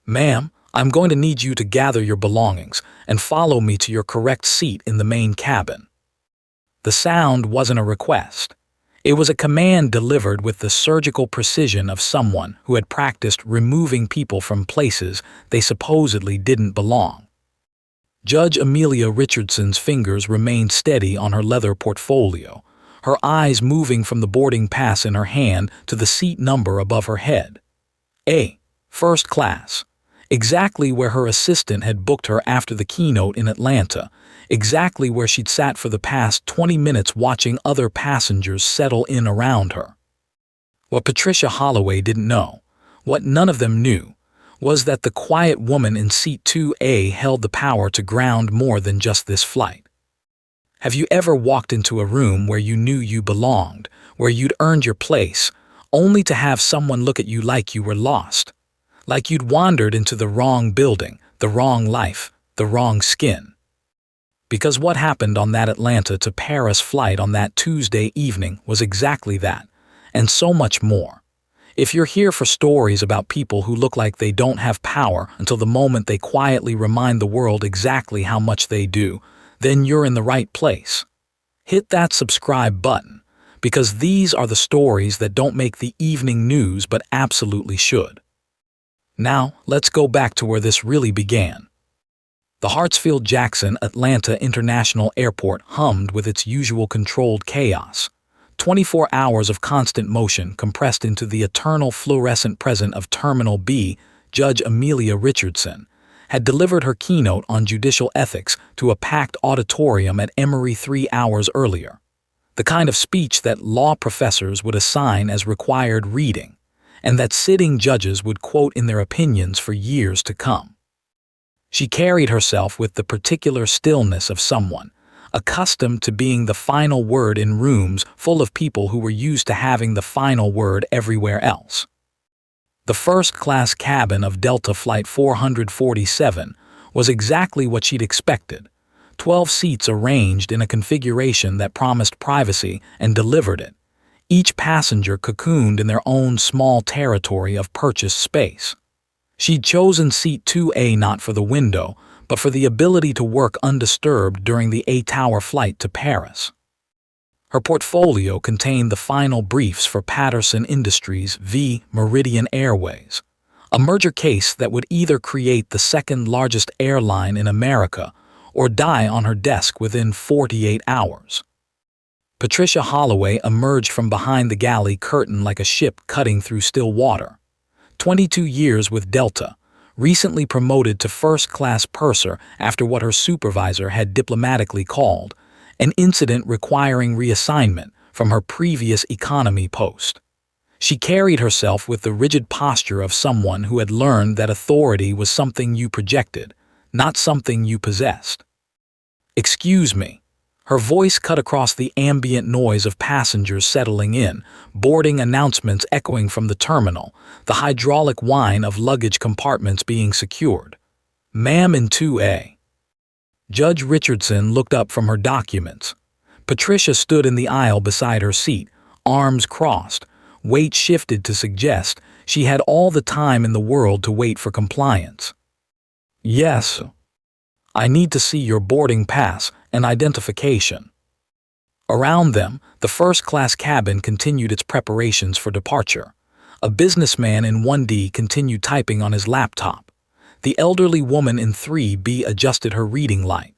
Ma'am, I'm going to need you to gather your belongings and follow me to your correct seat in the main cabin. The sound wasn't a request. It was a command delivered with the surgical precision of someone who had practiced removing people from places they supposedly didn't belong. Judge Amelia Richardson's fingers remained steady on her leather portfolio, her eyes moving from the boarding pass in her hand to the seat number above her head. A. First class. Exactly where her assistant had booked her after the keynote in Atlanta, exactly where she'd sat for the past 20 minutes watching other passengers settle in around her. What Patricia Holloway didn't know, what none of them knew, was that the quiet woman in seat 2A held the power to ground more than just this flight. Have you ever walked into a room where you knew you belonged, where you'd earned your place, only to have someone look at you like you were lost? Like you'd wandered into the wrong building, the wrong life, the wrong skin? Because what happened on that Atlanta to Paris flight on that Tuesday evening was exactly that, and so much more. If you're here for stories about people who look like they don't have power until the moment they quietly remind the world exactly how much they do, then you're in the right place. Hit that subscribe button, because these are the stories that don't make the evening news but absolutely should. Now, let's go back to where this really began. The Hartsfield-Jackson Atlanta International Airport hummed with its usual controlled chaos. 24 hours of constant motion compressed into the eternal fluorescent present of Terminal B. Judge Amelia Richardson had delivered her keynote on judicial ethics to a packed auditorium at Emory 3 hours earlier. The kind of speech that law professors would assign as required reading, and that sitting judges would quote in their opinions for years to come. She carried herself with the particular stillness of someone accustomed to being the final word in rooms full of people who were used to having the final word everywhere else. The first-class cabin of Delta Flight 447 was exactly what she'd expected. 12 seats arranged in a configuration that promised privacy and delivered it, each passenger cocooned in their own small territory of purchased space. She'd chosen seat 2A not for the window, but for the ability to work undisturbed during the 8-hour flight to Paris. Her portfolio contained the final briefs for Patterson Industries v. Meridian Airways, a merger case that would either create the second-largest airline in America or die on her desk within 48 hours. Patricia Holloway emerged from behind the galley curtain like a ship cutting through still water. 22 years with Delta, recently promoted to first-class purser after what her supervisor had diplomatically called an incident requiring reassignment from her previous economy post. She carried herself with the rigid posture of someone who had learned that authority was something you projected, not something you possessed. "Excuse me." Her voice cut across the ambient noise of passengers settling in, boarding announcements echoing from the terminal, the hydraulic whine of luggage compartments being secured. "Ma'am in 2A." Judge Richardson looked up from her documents. Patricia stood in the aisle beside her seat, arms crossed, weight shifted to suggest she had all the time in the world to wait for compliance. "Yes. I need to see your boarding pass and identification." Around them, the first-class cabin continued its preparations for departure. A businessman in 1D continued typing on his laptop. The elderly woman in 3B adjusted her reading light.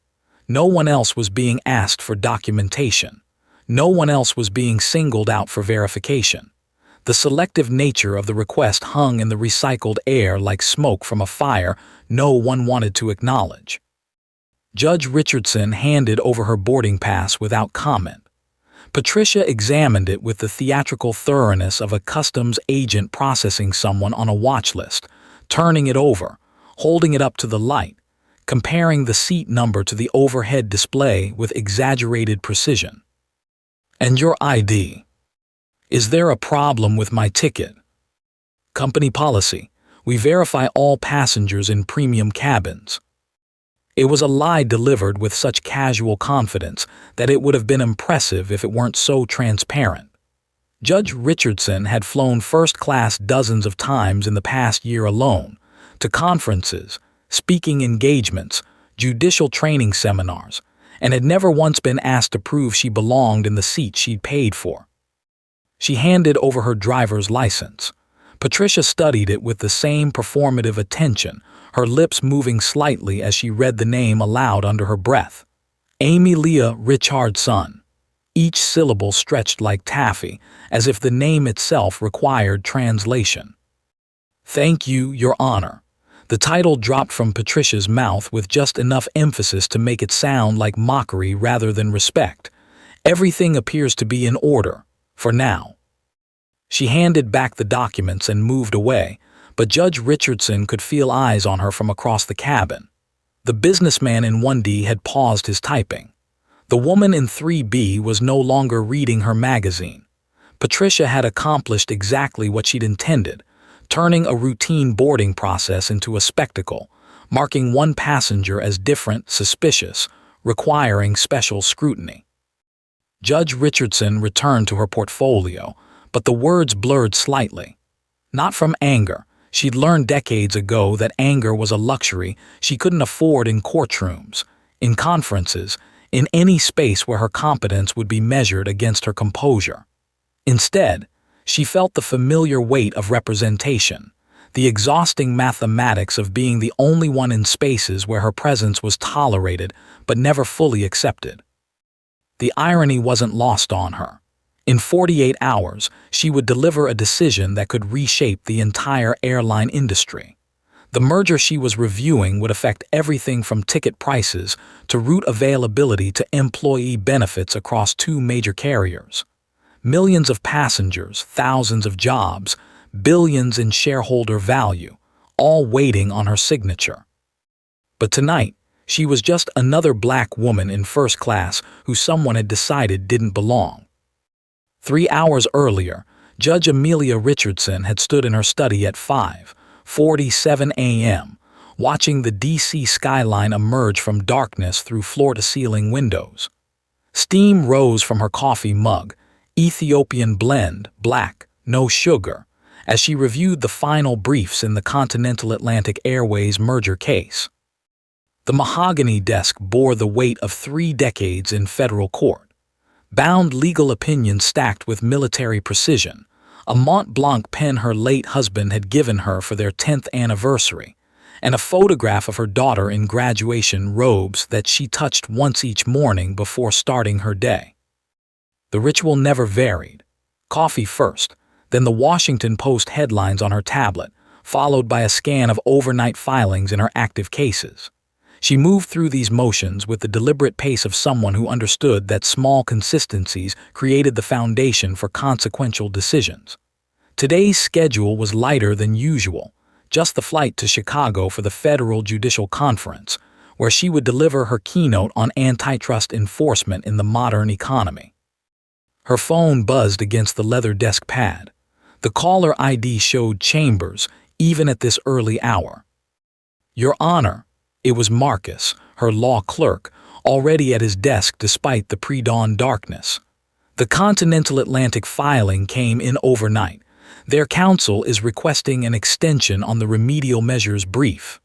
No one else was being asked for documentation. No one else was being singled out for verification. The selective nature of the request hung in the recycled air like smoke from a fire no one wanted to acknowledge. Judge Richardson handed over her boarding pass without comment. Patricia examined it with the theatrical thoroughness of a customs agent processing someone on a watch list, turning it over, holding it up to the light, comparing the seat number to the overhead display with exaggerated precision. "And your ID? Is there a problem with my ticket?" "Company policy. We verify all passengers in premium cabins." It was a lie delivered with such casual confidence that it would have been impressive if it weren't so transparent. Judge Richardson had flown first class dozens of times in the past year alone, to conferences, speaking engagements, judicial training seminars, and had never once been asked to prove she belonged in the seat she'd paid for. She handed over her driver's license. Patricia studied it with the same performative attention, her lips moving slightly as she read the name aloud under her breath. Amy Leah Richardson. Each syllable stretched like taffy, as if the name itself required translation. "Thank you, Your Honor." The title dropped from Patricia's mouth with just enough emphasis to make it sound like mockery rather than respect. "Everything appears to be in order, for now." She handed back the documents and moved away, but Judge Richardson could feel eyes on her from across the cabin. The businessman in 1D had paused his typing. The woman in 3B was no longer reading her magazine. Patricia had accomplished exactly what she'd intended, turning a routine boarding process into a spectacle, marking one passenger as different, suspicious, requiring special scrutiny. Judge Richardson returned to her portfolio, but the words blurred slightly. Not from anger. She'd learned decades ago that anger was a luxury she couldn't afford in courtrooms, in conferences, in any space where her competence would be measured against her composure. Instead, she felt the familiar weight of representation, the exhausting mathematics of being the only one in spaces where her presence was tolerated but never fully accepted. The irony wasn't lost on her. In 48 hours, she would deliver a decision that could reshape the entire airline industry. The merger she was reviewing would affect everything from ticket prices to route availability to employee benefits across 2 major carriers. Millions of passengers, thousands of jobs, billions in shareholder value, all waiting on her signature. But tonight, she was just another black woman in first class who someone had decided didn't belong. 3 hours earlier, Judge Amelia Richardson had stood in her study at 5:47 a.m., watching the D.C. skyline emerge from darkness through floor-to-ceiling windows. Steam rose from her coffee mug, Ethiopian blend, black, no sugar, as she reviewed the final briefs in the Continental Atlantic Airways merger case. The mahogany desk bore the weight of 3 decades in federal court. Bound legal opinions stacked with military precision, a Mont Blanc pen her late husband had given her for their 10th anniversary, and a photograph of her daughter in graduation robes that she touched once each morning before starting her day. The ritual never varied. Coffee first, then the Washington Post headlines on her tablet, followed by a scan of overnight filings in her active cases. She moved through these motions with the deliberate pace of someone who understood that small consistencies created the foundation for consequential decisions. Today's schedule was lighter than usual, just the flight to Chicago for the Federal Judicial Conference, where she would deliver her keynote on antitrust enforcement in the modern economy. Her phone buzzed against the leather desk pad. The caller ID showed Chambers, even at this early hour. "Your Honor." It was Marcus, her law clerk, already at his desk despite the pre-dawn darkness. "The Continental Atlantic filing came in overnight. Their counsel is requesting an extension on the remedial measures brief."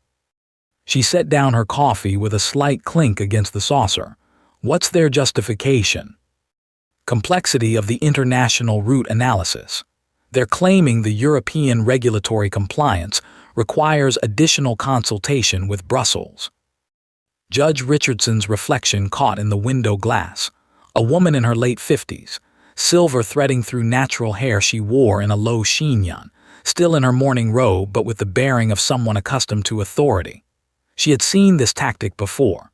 She set down her coffee with a slight clink against the saucer. "What's their justification?" "Complexity of the international route analysis. They're claiming the European regulatory compliance requires additional consultation with Brussels." Judge Richardson's reflection caught in the window glass. A woman in her late 50s, silver threading through natural hair she wore in a low chignon, still in her morning robe but with the bearing of someone accustomed to authority. She had seen this tactic before.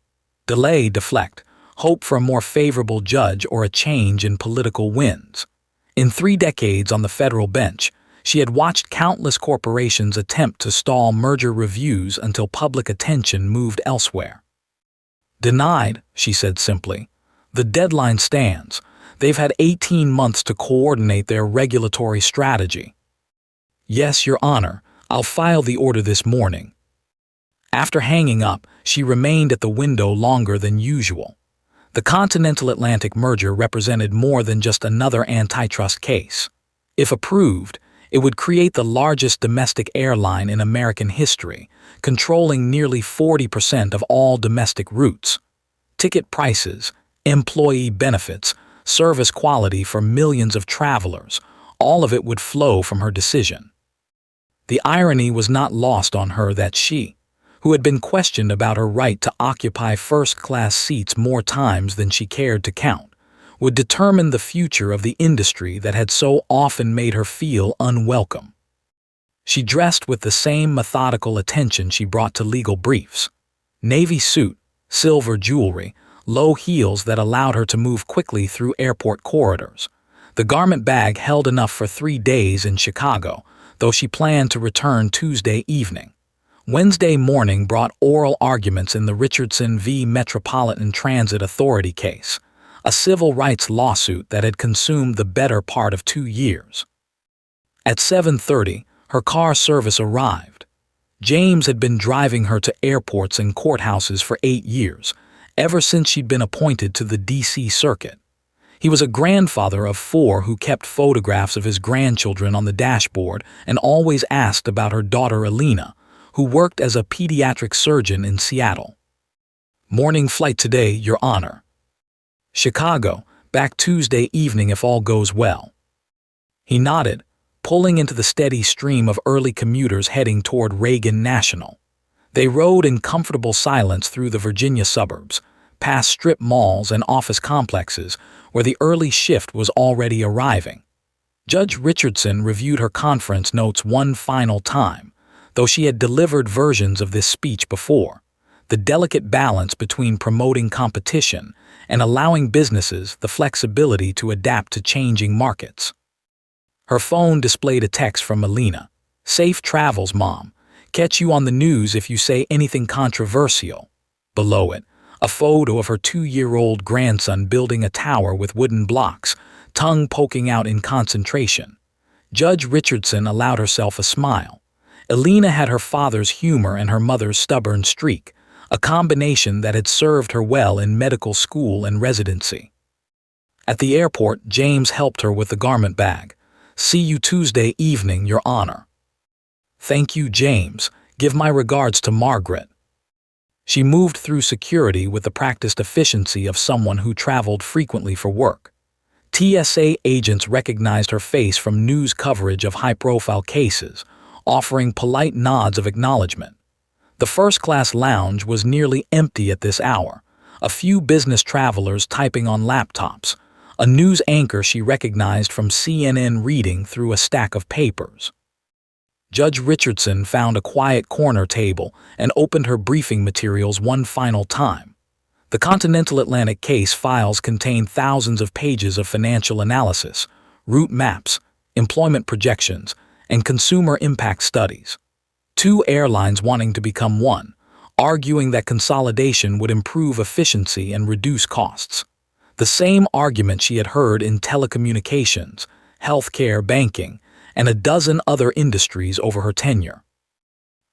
Delay, deflect, hope for a more favorable judge or a change in political winds. In 3 decades on the federal bench, she had watched countless corporations attempt to stall merger reviews until public attention moved elsewhere. "Denied," she said simply. "The deadline stands. They've had 18 months to coordinate their regulatory strategy." "Yes, Your Honor, I'll file the order this morning." After hanging up, she remained at the window longer than usual. The Continental Atlantic merger represented more than just another antitrust case. If approved, It would create the largest domestic airline in American history, controlling nearly 40% of all domestic routes. Ticket prices, employee benefits, service quality for millions of travelers, all of it would flow from her decision. The irony was not lost on her that she, who had been questioned about her right to occupy first-class seats more times than she cared to count, would determine the future of the industry that had so often made her feel unwelcome. She dressed with the same methodical attention she brought to legal briefs. Navy suit, silver jewelry, low heels that allowed her to move quickly through airport corridors. The garment bag held enough for 3 days in Chicago, though she planned to return Tuesday evening. Wednesday morning brought oral arguments in the Richardson v. Metropolitan Transit Authority case, a civil rights lawsuit that had consumed the better part of 2 years. At 7:30, her car service arrived. James had been driving her to airports and courthouses for 8 years, ever since she'd been appointed to the D.C. Circuit. He was a grandfather of 4 who kept photographs of his grandchildren on the dashboard and always asked about her daughter Alina, who worked as a pediatric surgeon in Seattle. Morning flight today, Your Honor. Chicago, back Tuesday evening if all goes well. He nodded, pulling into the steady stream of early commuters heading toward Reagan National. They rode in comfortable silence through the Virginia suburbs, past strip malls and office complexes where the early shift was already arriving. Judge Richardson reviewed her conference notes one final time, though she had delivered versions of this speech before. The delicate balance between promoting competition and allowing businesses the flexibility to adapt to changing markets. Her phone displayed a text from Alina. "Safe travels, Mom. Catch you on the news if you say anything controversial." Below it, a photo of her 2-year-old grandson building a tower with wooden blocks, tongue poking out in concentration. Judge Richardson allowed herself a smile. Alina had her father's humor and her mother's stubborn streak, a combination that had served her well in medical school and residency. At the airport, James helped her with the garment bag. "See you Tuesday evening, Your Honor." "Thank you, James. Give my regards to Margaret." She moved through security with the practiced efficiency of someone who traveled frequently for work. TSA agents recognized her face from news coverage of high-profile cases, offering polite nods of acknowledgement. The first-class lounge was nearly empty at this hour, a few business travelers typing on laptops, a news anchor she recognized from CNN reading through a stack of papers. Judge Richardson found a quiet corner table and opened her briefing materials one final time. The Continental Atlantic case files contained thousands of pages of financial analysis, route maps, employment projections, and consumer impact studies. 2 airlines wanting to become one, arguing that consolidation would improve efficiency and reduce costs. The same argument she had heard in telecommunications, healthcare, banking, and a dozen other industries over her tenure.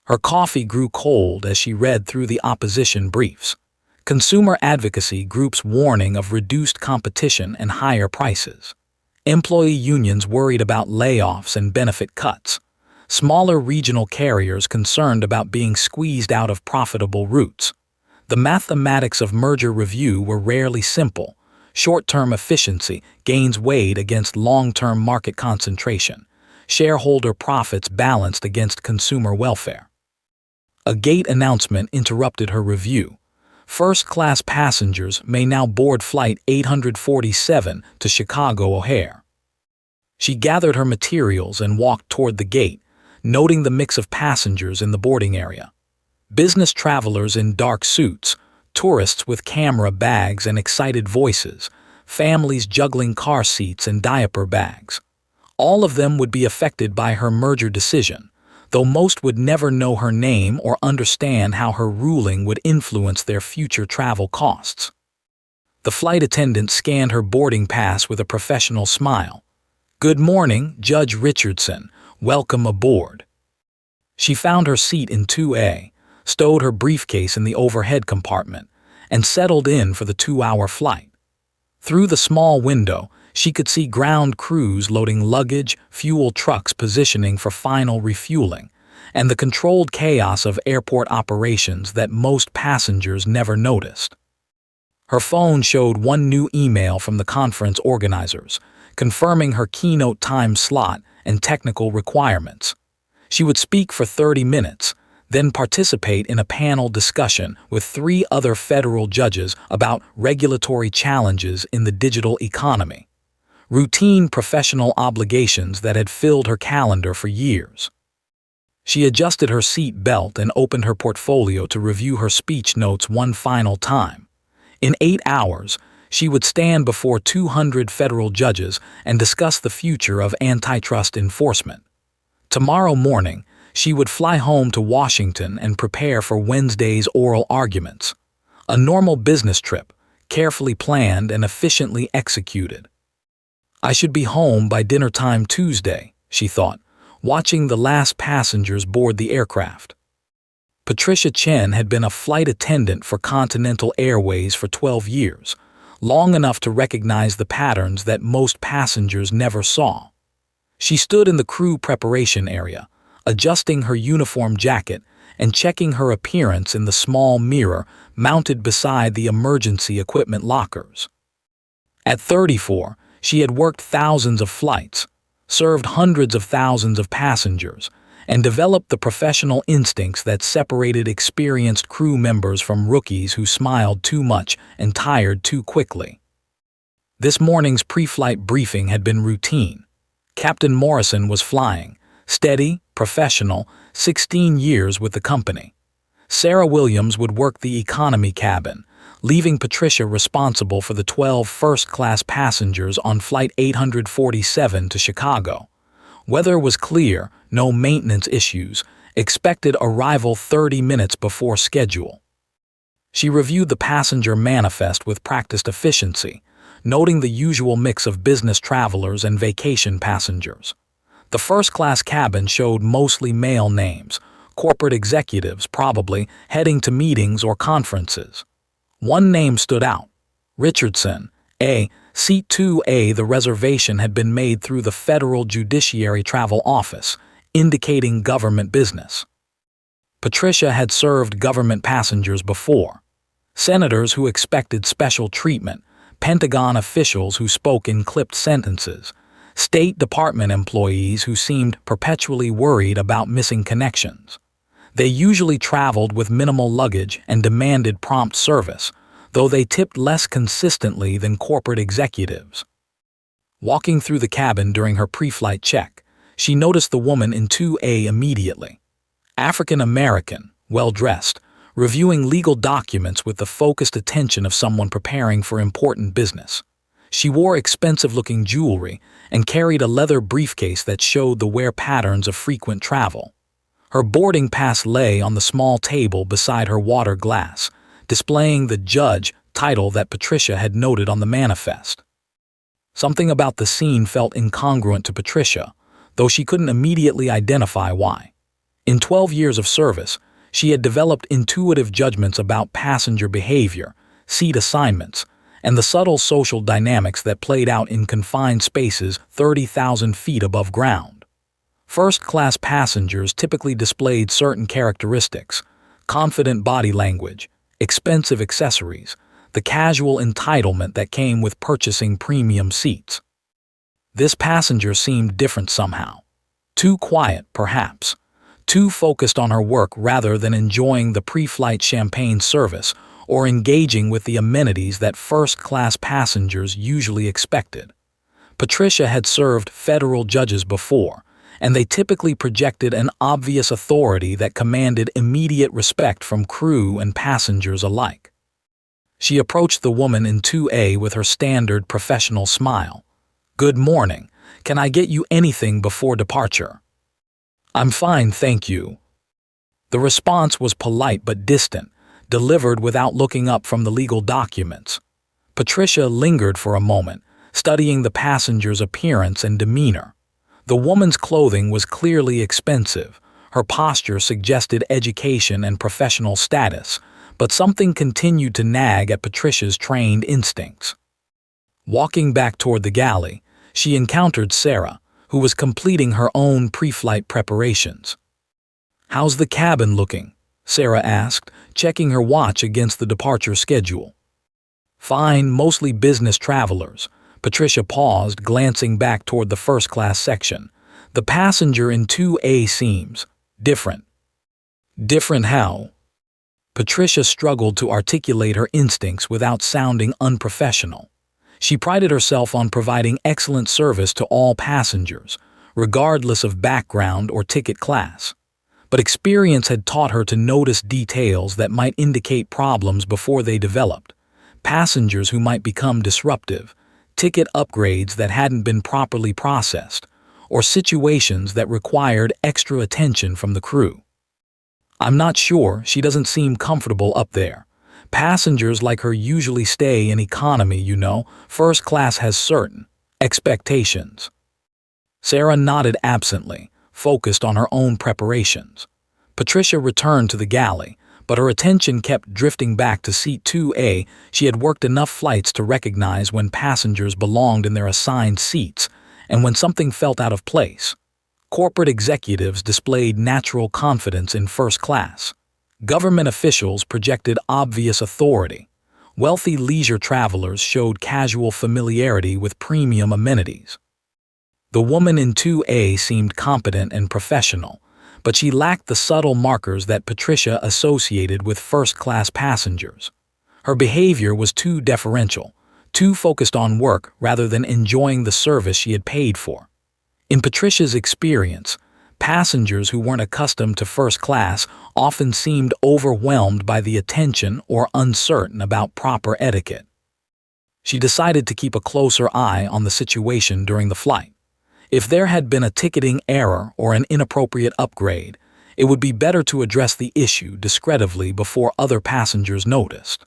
Her coffee grew cold as she read through the opposition briefs. Consumer advocacy groups warning of reduced competition and higher prices. Employee unions worried about layoffs and benefit cuts. Smaller regional carriers concerned about being squeezed out of profitable routes. The mathematics of merger review were rarely simple. Short-term efficiency gains weighed against long-term market concentration. Shareholder profits balanced against consumer welfare. A gate announcement interrupted her review. First-class passengers may now board Flight 847 to Chicago O'Hare. She gathered her materials and walked toward the gate, noting the mix of passengers in the boarding area. Business travelers in dark suits, tourists with camera bags and excited voices, families juggling car seats and diaper bags. All of them would be affected by her merger decision, though most would never know her name or understand how her ruling would influence their future travel costs. The flight attendant scanned her boarding pass with a professional smile. "Good morning, Judge Richardson. Welcome aboard." She found her seat in 2A, stowed her briefcase in the overhead compartment, and settled in for the 2-hour flight. Through the small window, She could see ground crews loading luggage, fuel trucks positioning for final refueling, and the controlled chaos of airport operations that most passengers never noticed. Her phone showed one new email from the conference organizers, confirming her keynote time slot and technical requirements. She would speak for 30 minutes, then participate in a panel discussion with 3 other federal judges about regulatory challenges in the digital economy. Routine professional obligations that had filled her calendar for years. She adjusted her seat belt and opened her portfolio to review her speech notes one final time. In 8 hours, she would stand before 200 federal judges and discuss the future of antitrust enforcement. Tomorrow morning, she would fly home to Washington and prepare for Wednesday's oral arguments. A normal business trip, carefully planned and efficiently executed. I should be home by dinner time Tuesday, she thought, watching the last passengers board the aircraft. Patricia Chen had been a flight attendant for Continental Airways for 12 years, long enough to recognize the patterns that most passengers never saw. She stood in the crew preparation area, adjusting her uniform jacket and checking her appearance in the small mirror mounted beside the emergency equipment lockers. At 34, she had worked thousands of flights, served hundreds of thousands of passengers, and developed the professional instincts that separated experienced crew members from rookies who smiled too much and tired too quickly. This morning's pre-flight briefing had been routine. Captain Morrison was flying, steady, professional, 16 years with the company. Sarah Williams would work the economy cabin, leaving Patricia responsible for the 12 first-class passengers on Flight 847 to Chicago. Weather was clear, no maintenance issues, expected arrival 30 minutes before schedule. She reviewed the passenger manifest with practiced efficiency, noting the usual mix of business travelers and vacation passengers. The first-class cabin showed mostly male names, corporate executives probably heading to meetings or conferences. One name stood out, Richardson, A, Seat 2A. The reservation had been made through the Federal Judiciary Travel Office, indicating government business. Patricia had served government passengers before. Senators who expected special treatment, Pentagon officials who spoke in clipped sentences, State Department employees who seemed perpetually worried about missing connections. They usually traveled with minimal luggage and demanded prompt service, though they tipped less consistently than corporate executives. Walking through the cabin during her pre-flight check, she noticed the woman in 2A immediately. African American, well-dressed, reviewing legal documents with the focused attention of someone preparing for important business. She wore expensive-looking jewelry and carried a leather briefcase that showed the wear patterns of frequent travel. Her boarding pass lay on the small table beside her water glass, displaying the judge title that Patricia had noted on the manifest. Something about the scene felt incongruent to Patricia, though she couldn't immediately identify why. In 12 years of service, she had developed intuitive judgments about passenger behavior, seat assignments, and the subtle social dynamics that played out in confined spaces 30,000 feet above ground. First-class passengers typically displayed certain characteristics: confident body language, expensive accessories, the casual entitlement that came with purchasing premium seats. This passenger seemed different somehow. Too quiet, perhaps. Too focused on her work rather than enjoying the pre-flight champagne service or engaging with the amenities that first-class passengers usually expected. Patricia had served federal judges before, and they typically projected an obvious authority that commanded immediate respect from crew and passengers alike. She approached the woman in 2A with her standard professional smile. "Good morning. Can I get you anything before departure?" "I'm fine, thank you." The response was polite but distant, delivered without looking up from the legal documents. Patricia lingered for a moment, studying the passenger's appearance and demeanor. The woman's clothing was clearly expensive. Her posture suggested education and professional status, but something continued to nag at Patricia's trained instincts. Walking back toward the galley, she encountered Sarah, who was completing her own pre-flight preparations. "How's the cabin looking?" Sarah asked, checking her watch against the departure schedule. "Fine, mostly business travelers." Patricia paused, glancing back toward the first-class section. "The passenger in 2A seems different." "Different how?" Patricia struggled to articulate her instincts without sounding unprofessional. She prided herself on providing excellent service to all passengers, regardless of background or ticket class. But experience had taught her to notice details that might indicate problems before they developed. Passengers who might become disruptive, ticket upgrades that hadn't been properly processed, or situations that required extra attention from the crew. "I'm not sure, she doesn't seem comfortable up there. Passengers like her usually stay in economy, you know. First class has certain expectations." Sarah nodded absently, focused on her own preparations. Patricia returned to the galley, but her attention kept drifting back to seat 2A. She had worked enough flights to recognize when passengers belonged in their assigned seats and when something felt out of place. Corporate executives displayed natural confidence in first class. Government officials projected obvious authority. Wealthy leisure travelers showed casual familiarity with premium amenities. The woman in 2A seemed competent and professional, but she lacked the subtle markers that Patricia associated with first-class passengers. Her behavior was too deferential, too focused on work rather than enjoying the service she had paid for. In Patricia's experience, passengers who weren't accustomed to first class often seemed overwhelmed by the attention or uncertain about proper etiquette. She decided to keep a closer eye on the situation during the flight. If there had been a ticketing error or an inappropriate upgrade, it would be better to address the issue discreetly before other passengers noticed.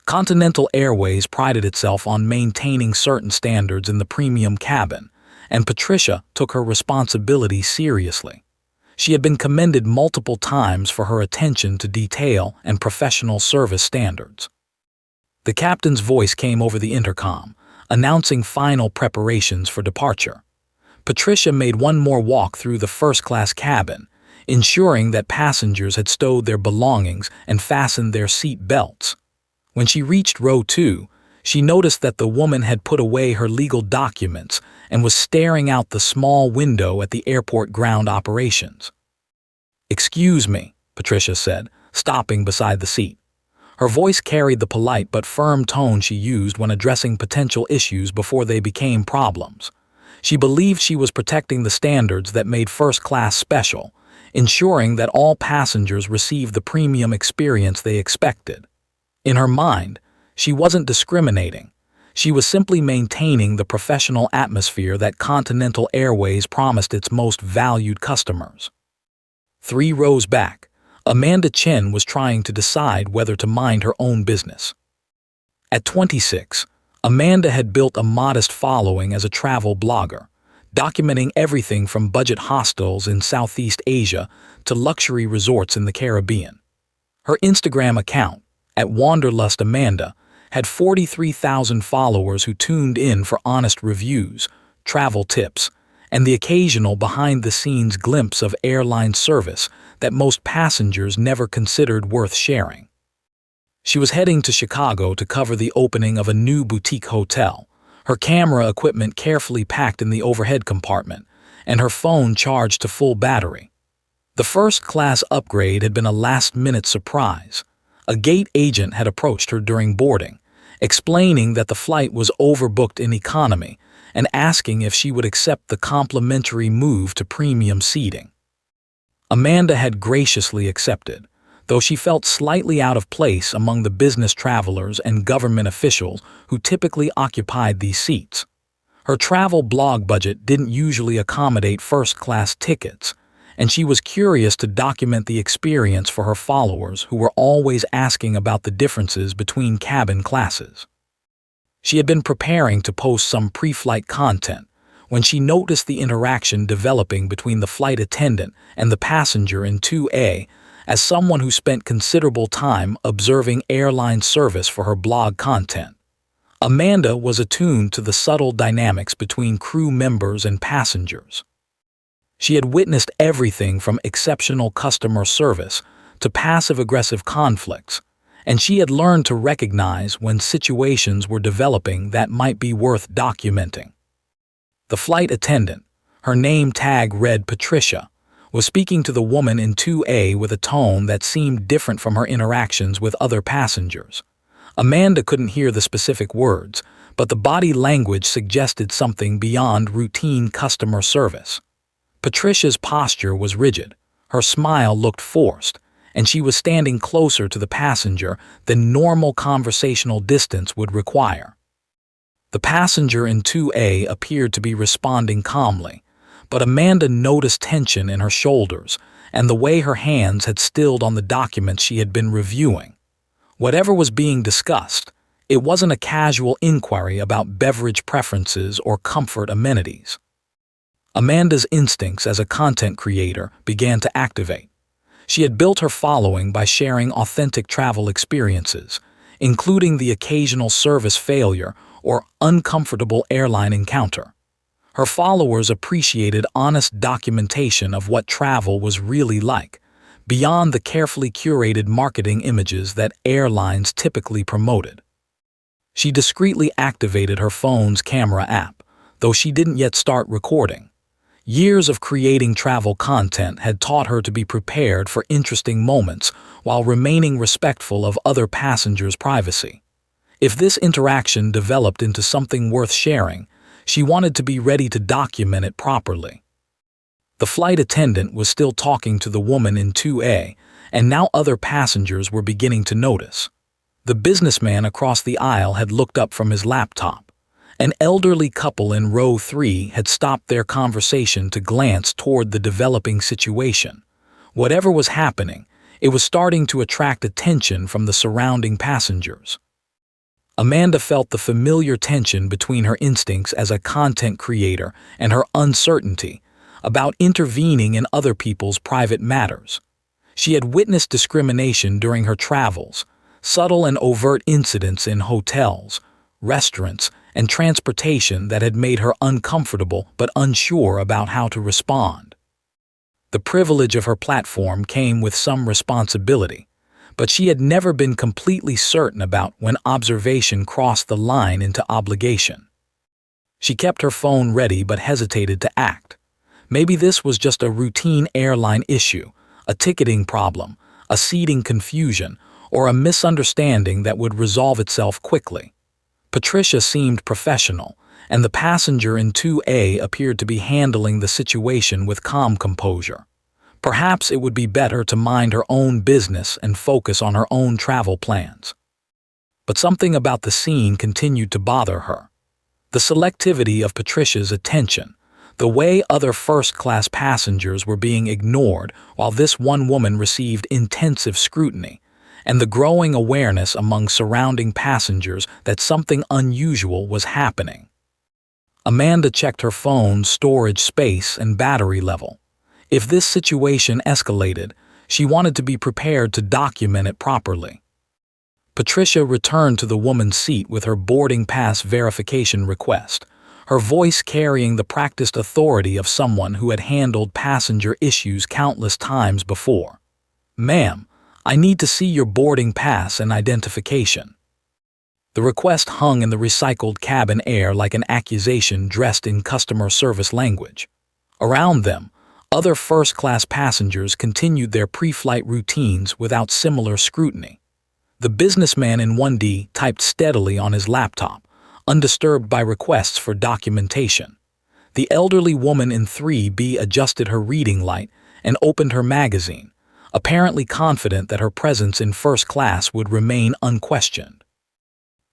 Continental Airways prided itself on maintaining certain standards in the premium cabin, and Patricia took her responsibility seriously. She had been commended multiple times for her attention to detail and professional service standards. The captain's voice came over the intercom, announcing final preparations for departure. Patricia made one more walk through the first-class cabin, ensuring that passengers had stowed their belongings and fastened their seat belts. When she reached row 2, she noticed that the woman had put away her legal documents and was staring out the small window at the airport ground operations. "Excuse me," Patricia said, stopping beside the seat. Her voice carried the polite but firm tone she used when addressing potential issues before they became problems. She believed she was protecting the standards that made first class special, ensuring that all passengers received the premium experience they expected. In her mind, she wasn't discriminating. She was simply maintaining the professional atmosphere that Continental Airways promised its most valued customers. 3 rows back, Amanda Chen was trying to decide whether to mind her own business. At 26, Amanda had built a modest following as a travel blogger, documenting everything from budget hostels in Southeast Asia to luxury resorts in the Caribbean. Her Instagram account, at Wanderlust Amanda, had 43,000 followers who tuned in for honest reviews, travel tips, and the occasional behind-the-scenes glimpse of airline service that most passengers never considered worth sharing. She was heading to Chicago to cover the opening of a new boutique hotel, her camera equipment carefully packed in the overhead compartment, and her phone charged to full battery. The first-class upgrade had been a last-minute surprise. A gate agent had approached her during boarding, explaining that the flight was overbooked in economy and asking if she would accept the complimentary move to premium seating. Amanda had graciously accepted, though she felt slightly out of place among the business travelers and government officials who typically occupied these seats. Her travel blog budget didn't usually accommodate first-class tickets, and she was curious to document the experience for her followers who were always asking about the differences between cabin classes. She had been preparing to post some pre-flight content when she noticed the interaction developing between the flight attendant and the passenger in 2A. As someone who spent considerable time observing airline service for her blog content, Amanda was attuned to the subtle dynamics between crew members and passengers. She had witnessed everything from exceptional customer service to passive-aggressive conflicts, and she had learned to recognize when situations were developing that might be worth documenting. The flight attendant, her name tag read Patricia, was speaking to the woman in 2A with a tone that seemed different from her interactions with other passengers. Amanda couldn't hear the specific words, but the body language suggested something beyond routine customer service. Patricia's posture was rigid, her smile looked forced, and she was standing closer to the passenger than normal conversational distance would require. The passenger in 2A appeared to be responding calmly, but Amanda noticed tension in her shoulders and the way her hands had stilled on the documents she had been reviewing. Whatever was being discussed, it wasn't a casual inquiry about beverage preferences or comfort amenities. Amanda's instincts as a content creator began to activate. She had built her following by sharing authentic travel experiences, including the occasional service failure or uncomfortable airline encounter. Her followers appreciated honest documentation of what travel was really like, beyond the carefully curated marketing images that airlines typically promoted. She discreetly activated her phone's camera app, though she didn't yet start recording. Years of creating travel content had taught her to be prepared for interesting moments while remaining respectful of other passengers' privacy. If this interaction developed into something worth sharing, she wanted to be ready to document it properly. The flight attendant was still talking to the woman in 2A, and now other passengers were beginning to notice. The businessman across the aisle had looked up from his laptop. An elderly couple in row 3 had stopped their conversation to glance toward the developing situation. Whatever was happening, it was starting to attract attention from the surrounding passengers. Amanda felt the familiar tension between her instincts as a content creator and her uncertainty about intervening in other people's private matters. She had witnessed discrimination during her travels, subtle and overt incidents in hotels, restaurants, and transportation that had made her uncomfortable but unsure about how to respond. The privilege of her platform came with some responsibility, but she had never been completely certain about when observation crossed the line into obligation. She kept her phone ready but hesitated to act. Maybe this was just a routine airline issue, a ticketing problem, a seating confusion, or a misunderstanding that would resolve itself quickly. Patricia seemed professional, and the passenger in 2A appeared to be handling the situation with calm composure. Perhaps it would be better to mind her own business and focus on her own travel plans. But something about the scene continued to bother her. The selectivity of Patricia's attention, the way other first-class passengers were being ignored while this one woman received intensive scrutiny, and the growing awareness among surrounding passengers that something unusual was happening. Amanda checked her phone's storage space and battery level. If this situation escalated, she wanted to be prepared to document it properly. Patricia returned to the woman's seat with her boarding pass verification request, her voice carrying the practiced authority of someone who had handled passenger issues countless times before. "Ma'am, I need to see your boarding pass and identification." The request hung in the recycled cabin air like an accusation dressed in customer service language. Around them, other first-class passengers continued their pre-flight routines without similar scrutiny. The businessman in 1D typed steadily on his laptop, undisturbed by requests for documentation. The elderly woman in 3B adjusted her reading light and opened her magazine, apparently confident that her presence in first class would remain unquestioned.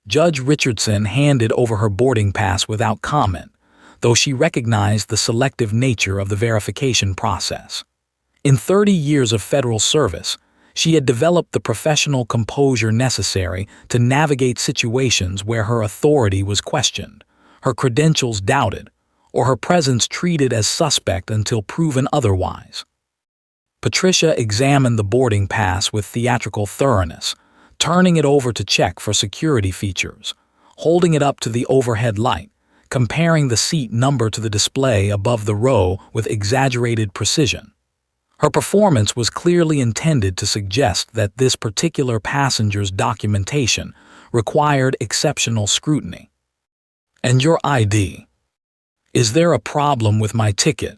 Judge Richardson handed over her boarding pass without comment, though she recognized the selective nature of the verification process. In 30 years of federal service, she had developed the professional composure necessary to navigate situations where her authority was questioned, her credentials doubted, or her presence treated as suspect until proven otherwise. Patricia examined the boarding pass with theatrical thoroughness, turning it over to check for security features. holding it up to the overhead light, comparing the seat number to the display above the row with exaggerated precision. Her performance was clearly intended to suggest that this particular passenger's documentation required exceptional scrutiny. And your ID? Is there a problem with my ticket?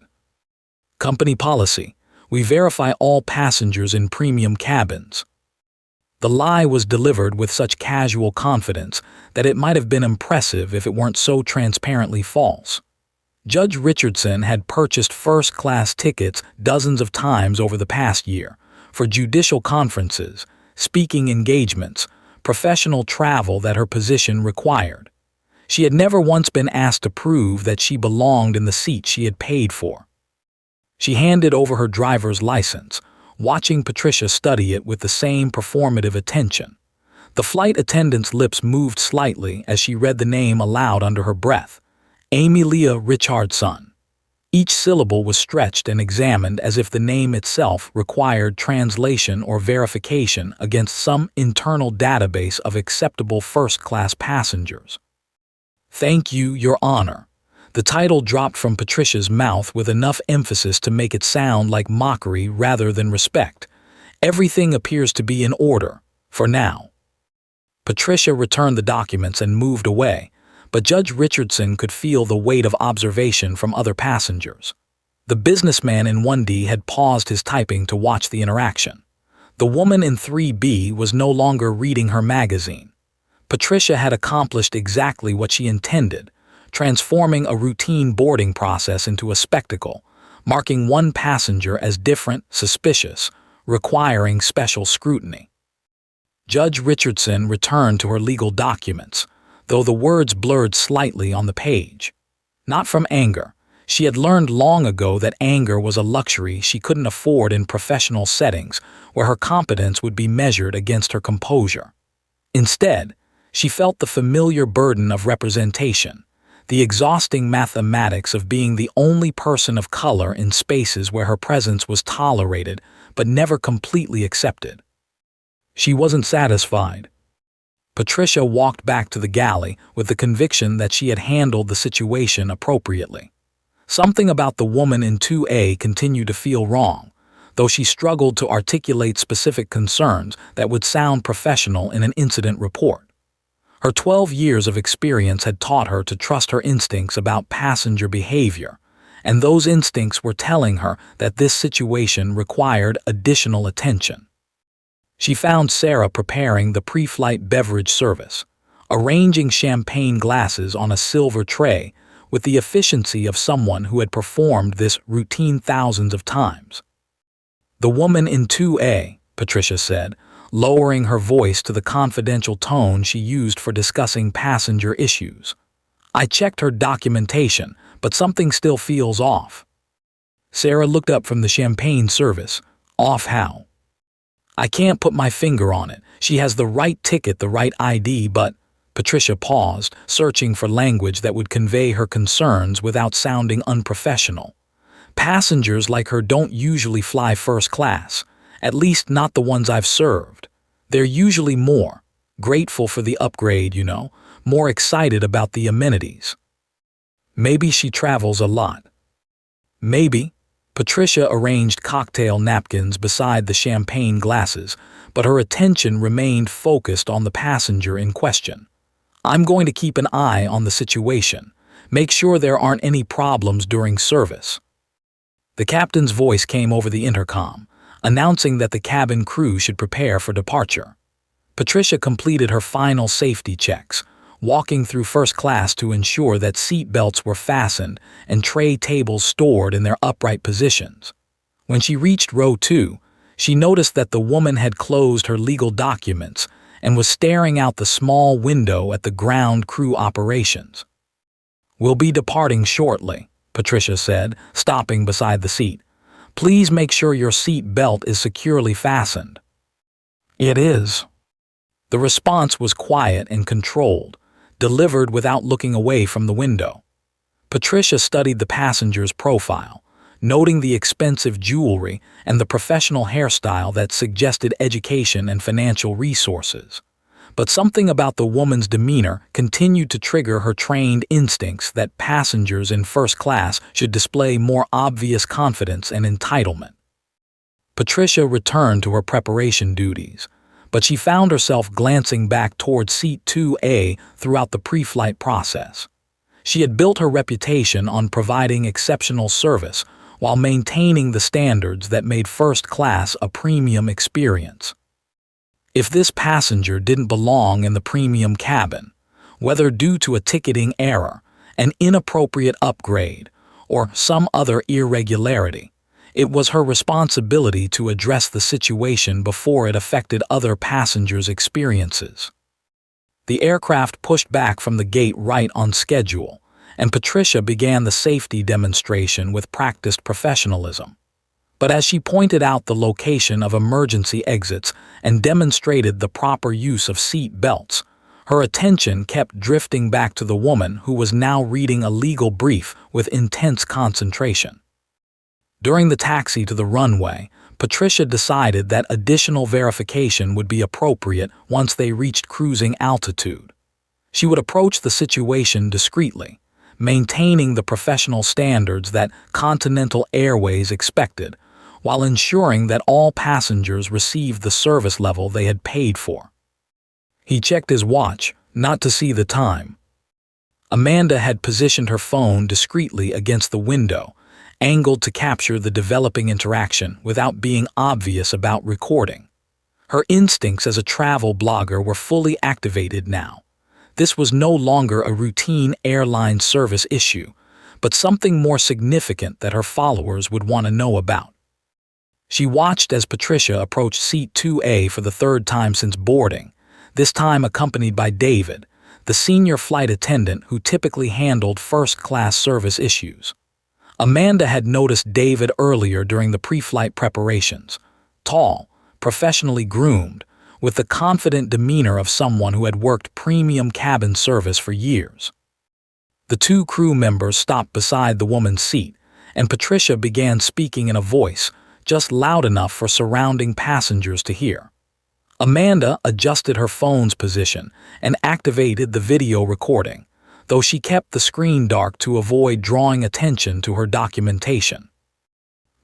Company policy: we verify all passengers in premium cabins. The lie was delivered with such casual confidence that it might have been impressive if it weren't so transparently false. Judge Richardson had purchased first-class tickets dozens of times over the past year for judicial conferences, speaking engagements, professional travel that her position required. She had never once been asked to prove that she belonged in the seat she had paid for. She handed over her driver's license, watching Patricia study it with the same performative attention. The flight attendant's lips moved slightly as she read the name aloud under her breath: Amelia Richardson. Each syllable was stretched and examined as if the name itself required translation or verification against some internal database of acceptable first-class passengers. "Thank you, Your Honor." The title dropped from Patricia's mouth with enough emphasis to make it sound like mockery rather than respect. "Everything appears to be in order, for now." Patricia returned the documents and moved away, but Judge Richardson could feel the weight of observation from other passengers. The businessman in 1D had paused his typing to watch the interaction. The woman in 3B was no longer reading her magazine. Patricia had accomplished exactly what she intended, transforming a routine boarding process into a spectacle, marking one passenger as different, suspicious, requiring special scrutiny. Judge Richardson returned to her legal documents, though the words blurred slightly on the page. Not from anger. She had learned long ago that anger was a luxury she couldn't afford in professional settings where her competence would be measured against her composure. Instead, she felt the familiar burden of representation, the exhausting mathematics of being the only person of color in spaces where her presence was tolerated but never completely accepted. She wasn't satisfied. Patricia walked back to the galley with the conviction that she had handled the situation appropriately. Something about the woman in 2A continued to feel wrong, though she struggled to articulate specific concerns that would sound professional in an incident report. Her 12 years of experience had taught her to trust her instincts about passenger behavior, and those instincts were telling her that this situation required additional attention. She found Sarah preparing the pre-flight beverage service, arranging champagne glasses on a silver tray with the efficiency of someone who had performed this routine thousands of times. "The woman in 2A, Patricia said, lowering her voice to the confidential tone she used for discussing passenger issues. "I checked her documentation, but something still feels off." Sarah looked up from the champagne service. "Off how?" "I can't put my finger on it. She has the right ticket, the right ID, but—" Patricia paused, searching for language that would convey her concerns without sounding unprofessional. "Passengers like her don't usually fly first class. At least not the ones I've served. They're usually more grateful for the upgrade, more excited about the amenities." "Maybe she travels a lot." "Maybe." Patricia arranged cocktail napkins beside the champagne glasses, but her attention remained focused on the passenger in question. "I'm going to keep an eye on the situation. Make sure there aren't any problems during service." The captain's voice came over the intercom, announcing that the cabin crew should prepare for departure. Patricia completed her final safety checks, walking through first class to ensure that seat belts were fastened and tray tables stored in their upright positions. When she reached row 2, she noticed that the woman had closed her legal documents and was staring out the small window at the ground crew operations. "We'll be departing shortly," Patricia said, stopping beside the seat. "Please make sure your seat belt is securely fastened." "It is." The response was quiet and controlled, delivered without looking away from the window. Patricia studied the passenger's profile, noting the expensive jewelry and the professional hairstyle that suggested education and financial resources. But something about the woman's demeanor continued to trigger her trained instincts that passengers in first class should display more obvious confidence and entitlement. Patricia returned to her preparation duties, but she found herself glancing back toward seat 2A throughout the pre-flight process. She had built her reputation on providing exceptional service while maintaining the standards that made first class a premium experience. If this passenger didn't belong in the premium cabin, whether due to a ticketing error, an inappropriate upgrade, or some other irregularity, it was her responsibility to address the situation before it affected other passengers' experiences. The aircraft pushed back from the gate right on schedule, and Patricia began the safety demonstration with practiced professionalism. But as she pointed out the location of emergency exits and demonstrated the proper use of seat belts, her attention kept drifting back to the woman who was now reading a legal brief with intense concentration. During the taxi to the runway, Patricia decided that additional verification would be appropriate once they reached cruising altitude. She would approach the situation discreetly, maintaining the professional standards that Continental Airways expected, while ensuring that all passengers received the service level they had paid for. He checked his watch, not to see the time. Amanda had positioned her phone discreetly against the window, angled to capture the developing interaction without being obvious about recording. Her instincts as a travel blogger were fully activated now. This was no longer a routine airline service issue, but something more significant that her followers would want to know about. She watched as Patricia approached seat 2A for the third time since boarding, this time accompanied by David, the senior flight attendant who typically handled first-class service issues. Amanda had noticed David earlier during the pre-flight preparations, tall, professionally groomed, with the confident demeanor of someone who had worked premium cabin service for years. The two crew members stopped beside the woman's seat, and Patricia began speaking in a voice just loud enough for surrounding passengers to hear. Amanda adjusted her phone's position and activated the video recording, though she kept the screen dark to avoid drawing attention to her documentation.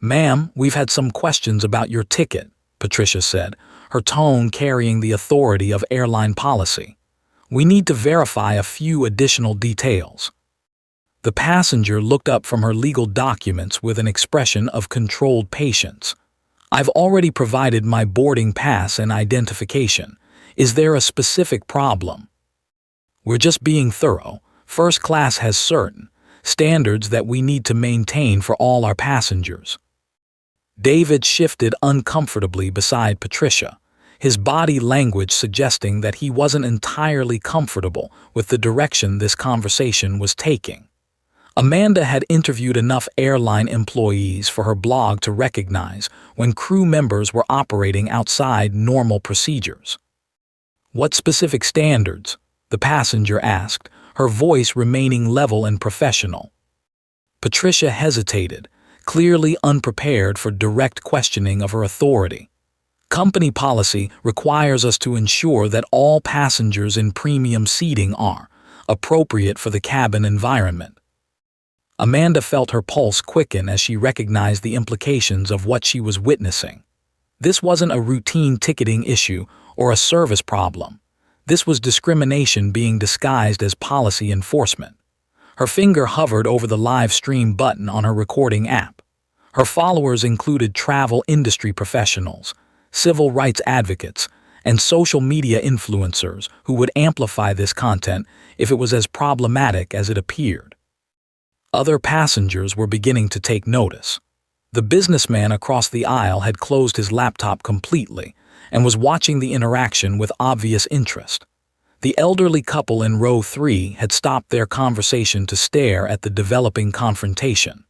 "Ma'am, we've had some questions about your ticket," Patricia said, her tone carrying the authority of airline policy. "We need to verify a few additional details." The passenger looked up from her legal documents with an expression of controlled patience. "I've already provided my boarding pass and identification. Is there a specific problem?" "We're just being thorough. First class has certain standards that we need to maintain for all our passengers." David shifted uncomfortably beside Patricia, his body language suggesting that he wasn't entirely comfortable with the direction this conversation was taking. Amanda had interviewed enough airline employees for her blog to recognize when crew members were operating outside normal procedures. "What specific standards?" the passenger asked, her voice remaining level and professional. Patricia hesitated, clearly unprepared for direct questioning of her authority. "Company policy requires us to ensure that all passengers in premium seating are appropriate for the cabin environment." Amanda felt her pulse quicken as she recognized the implications of what she was witnessing. This wasn't a routine ticketing issue or a service problem. This was discrimination being disguised as policy enforcement. Her finger hovered over the live stream button on her recording app. Her followers included travel industry professionals, civil rights advocates, and social media influencers who would amplify this content if it was as problematic as it appeared. Other passengers were beginning to take notice. The businessman across the aisle had closed his laptop completely and was watching the interaction with obvious interest. The elderly couple in row 3 had stopped their conversation to stare at the developing confrontation.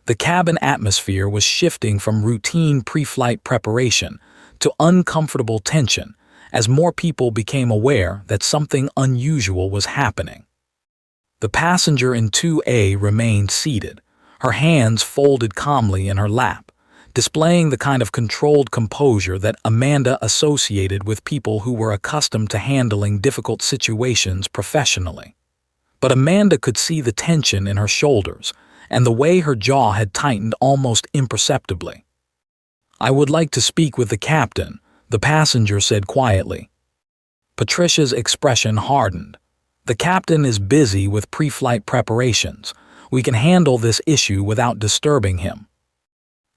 The cabin atmosphere was shifting from routine pre-flight preparation to uncomfortable tension as more people became aware that something unusual was happening. The passenger in 2A remained seated, her hands folded calmly in her lap, displaying the kind of controlled composure that Amanda associated with people who were accustomed to handling difficult situations professionally. But Amanda could see the tension in her shoulders and the way her jaw had tightened almost imperceptibly. "I would like to speak with the captain," the passenger said quietly. Patricia's expression hardened. "The captain is busy with pre-flight preparations. We can handle this issue without disturbing him."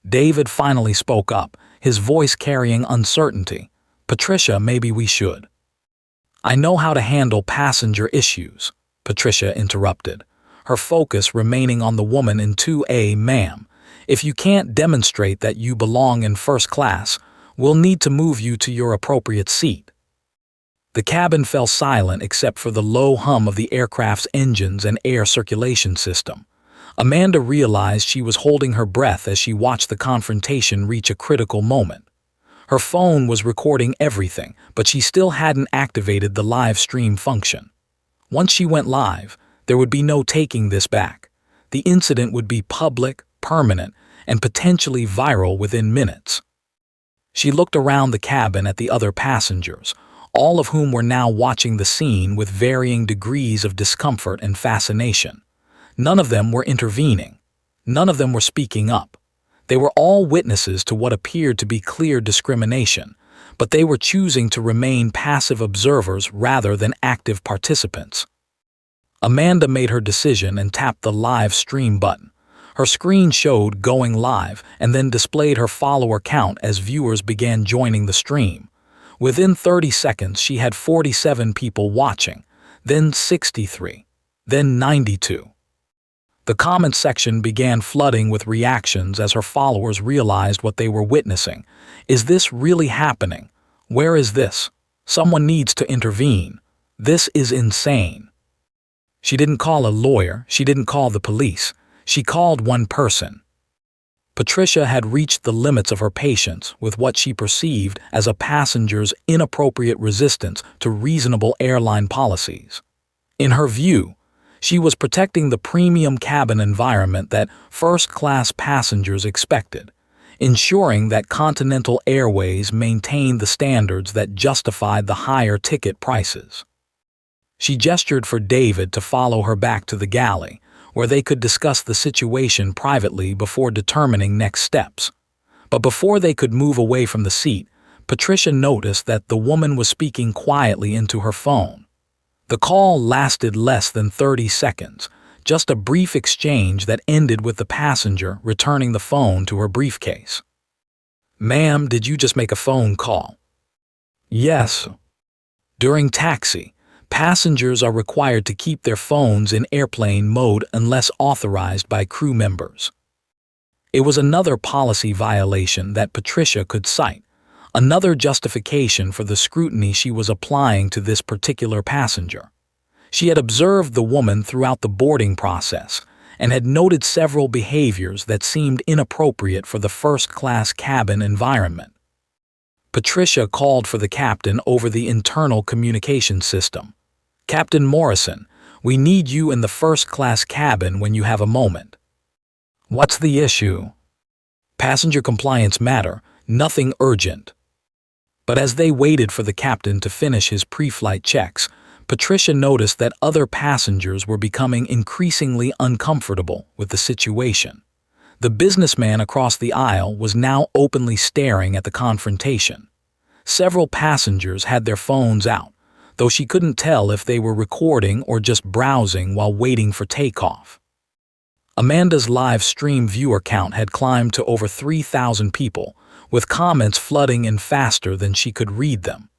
David finally spoke up, his voice carrying uncertainty. "Patricia, maybe we should." "I know how to handle passenger issues," Patricia interrupted, her focus remaining on the woman in 2A. "Ma'am, if you can't demonstrate that you belong in first class, we'll need to move you to your appropriate seat." The cabin fell silent except for the low hum of the aircraft's engines and air circulation system. Amanda realized she was holding her breath as she watched the confrontation reach a critical moment. Her phone was recording everything, but she still hadn't activated the live stream function. Once she went live, there would be no taking this back. The incident would be public, permanent, and potentially viral within minutes. She looked around the cabin at the other passengers, all of whom were now watching the scene with varying degrees of discomfort and fascination. None of them were intervening. None of them were speaking up. They were all witnesses to what appeared to be clear discrimination, but they were choosing to remain passive observers rather than active participants. Amanda made her decision and tapped the live stream button. Her screen showed going live and then displayed her follower count as viewers began joining the stream. Within 30 seconds, she had 47 people watching, then 63, then 92. The comment section began flooding with reactions as her followers realized what they were witnessing. "Is this really happening? Where is this? Someone needs to intervene. This is insane." She didn't call a lawyer, she didn't call the police. She called one person. Patricia had reached the limits of her patience with what she perceived as a passenger's inappropriate resistance to reasonable airline policies. In her view, she was protecting the premium cabin environment that first-class passengers expected, ensuring that Continental Airways maintained the standards that justified the higher ticket prices. She gestured for David to follow her back to the galley, where they could discuss the situation privately before determining next steps. But before they could move away from the seat, Patricia noticed that the woman was speaking quietly into her phone. The call lasted less than 30 seconds, just a brief exchange that ended with the passenger returning the phone to her briefcase. "Ma'am, did you just make a phone call?" "Yes." During taxi, passengers are required to keep their phones in airplane mode unless authorized by crew members. It was another policy violation that Patricia could cite, another justification for the scrutiny she was applying to this particular passenger. She had observed the woman throughout the boarding process and had noted several behaviors that seemed inappropriate for the first-class cabin environment. Patricia called for the captain over the internal communication system. "Captain Morrison, we need you in the first-class cabin when you have a moment." "What's the issue?" "Passenger compliance matter, nothing urgent." But as they waited for the captain to finish his pre-flight checks, Patricia noticed that other passengers were becoming increasingly uncomfortable with the situation. The businessman across the aisle was now openly staring at the confrontation. Several passengers had their phones out, though she couldn't tell if they were recording or just browsing while waiting for takeoff. Amanda's live stream viewer count had climbed to over 3,000 people, with comments flooding in faster than she could read them.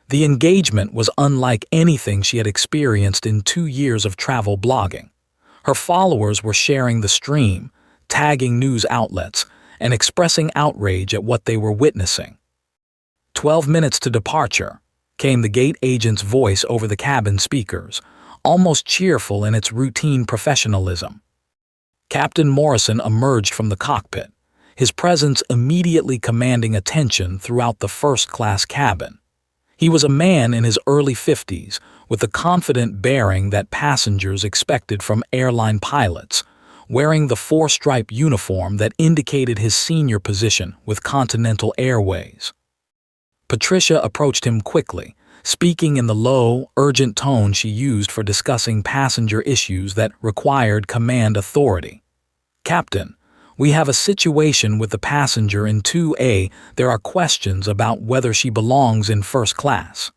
The engagement was unlike anything she had experienced in 2 years of travel blogging. Her followers were sharing the stream, tagging news outlets, and expressing outrage at what they were witnessing. 12 minutes to departure, came the gate agent's voice over the cabin speakers, almost cheerful in its routine professionalism. Captain Morrison emerged from the cockpit, his presence immediately commanding attention throughout the first-class cabin. He was a man in his early 50s, with the confident bearing that passengers expected from airline pilots, wearing the four-stripe uniform that indicated his senior position with Continental Airways. Patricia approached him quickly, speaking in the low, urgent tone she used for discussing passenger issues that required command authority. "Captain, we have a situation with the passenger in 2A. There are questions about whether she belongs in first class."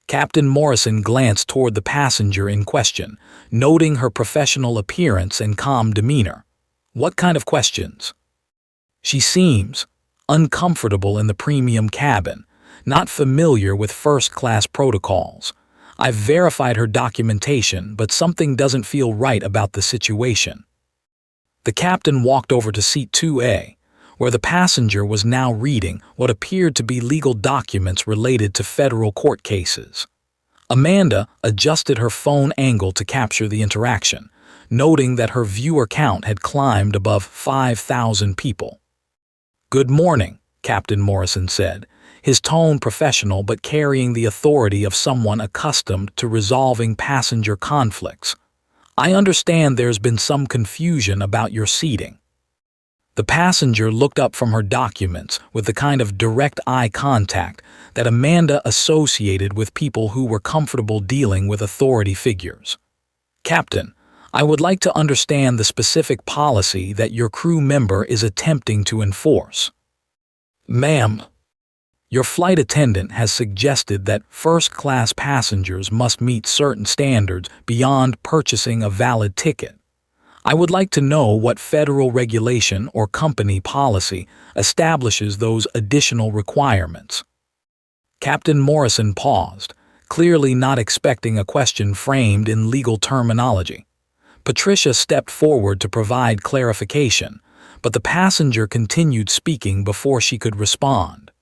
Captain Morrison glanced toward the passenger in question, noting her professional appearance and calm demeanor. "What kind of questions?" "She seems uncomfortable in the premium cabin, not familiar with first-class protocols. I've verified her documentation, but something doesn't feel right about the situation." The captain walked over to seat 2A, where the passenger was now reading what appeared to be legal documents related to federal court cases. Amanda adjusted her phone angle to capture the interaction, noting that her viewer count had climbed above 5,000 people. "Good morning," Captain Morrison said, his tone professional but carrying the authority of someone accustomed to resolving passenger conflicts. "I understand there's been some confusion about your seating." The passenger looked up from her documents with the kind of direct eye contact that Amanda associated with people who were comfortable dealing with authority figures. "Captain, I would like to understand the specific policy that your crew member is attempting to enforce." "Ma'am, your flight attendant has suggested that first-class passengers must meet certain standards beyond purchasing a valid ticket. I would like to know what federal regulation or company policy establishes those additional requirements." Captain Morrison paused, clearly not expecting a question framed in legal terminology. Patricia stepped forward to provide clarification, but the passenger continued speaking before she could respond.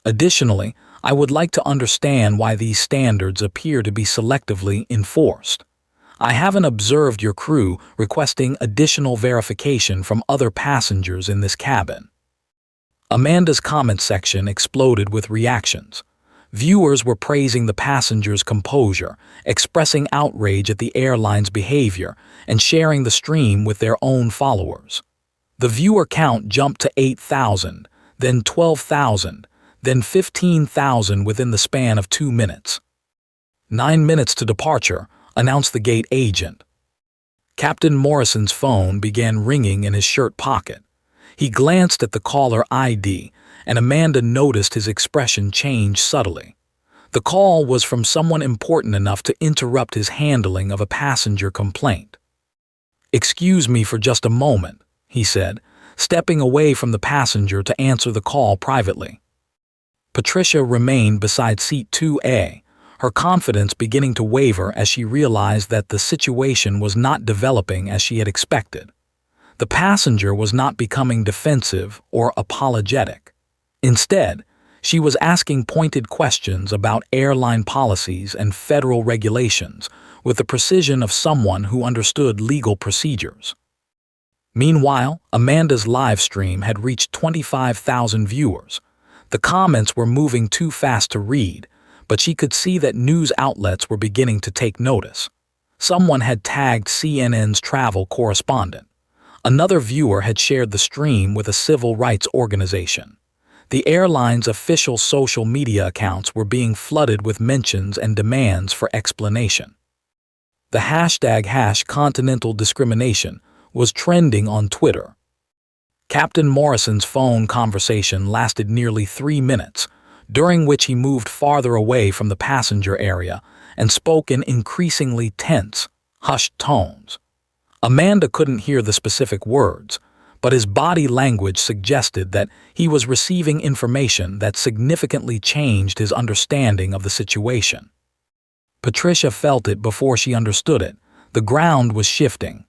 "Additionally, I would like to understand why these standards appear to be selectively enforced. I haven't observed your crew requesting additional verification from other passengers in this cabin." Amanda's comment section exploded with reactions. Viewers were praising the passenger's composure, expressing outrage at the airline's behavior, and sharing the stream with their own followers. The viewer count jumped to 8,000, then 12,000, then 15,000 within the span of 2 minutes. 9 minutes to departure, announced the gate agent. Captain Morrison's phone began ringing in his shirt pocket. He glanced at the caller ID, and Amanda noticed his expression change subtly. The call was from someone important enough to interrupt his handling of a passenger complaint. "Excuse me for just a moment," he said, stepping away from the passenger to answer the call privately. Patricia remained beside seat 2A, her confidence beginning to waver as she realized that the situation was not developing as she had expected. The passenger was not becoming defensive or apologetic. Instead, she was asking pointed questions about airline policies and federal regulations with the precision of someone who understood legal procedures. Meanwhile, Amanda's live stream had reached 25,000 viewers. The comments were moving too fast to read, but she could see that news outlets were beginning to take notice. Someone had tagged CNN's travel correspondent. Another viewer had shared the stream with a civil rights organization. The airline's official social media accounts were being flooded with mentions and demands for explanation. The hashtag #Continental Discrimination was trending on Twitter. Captain Morrison's phone conversation lasted nearly 3 minutes, during which he moved farther away from the passenger area and spoke in increasingly tense, hushed tones. Amanda couldn't hear the specific words, but his body language suggested that he was receiving information that significantly changed his understanding of the situation. Patricia felt it before she understood it. The ground was shifting.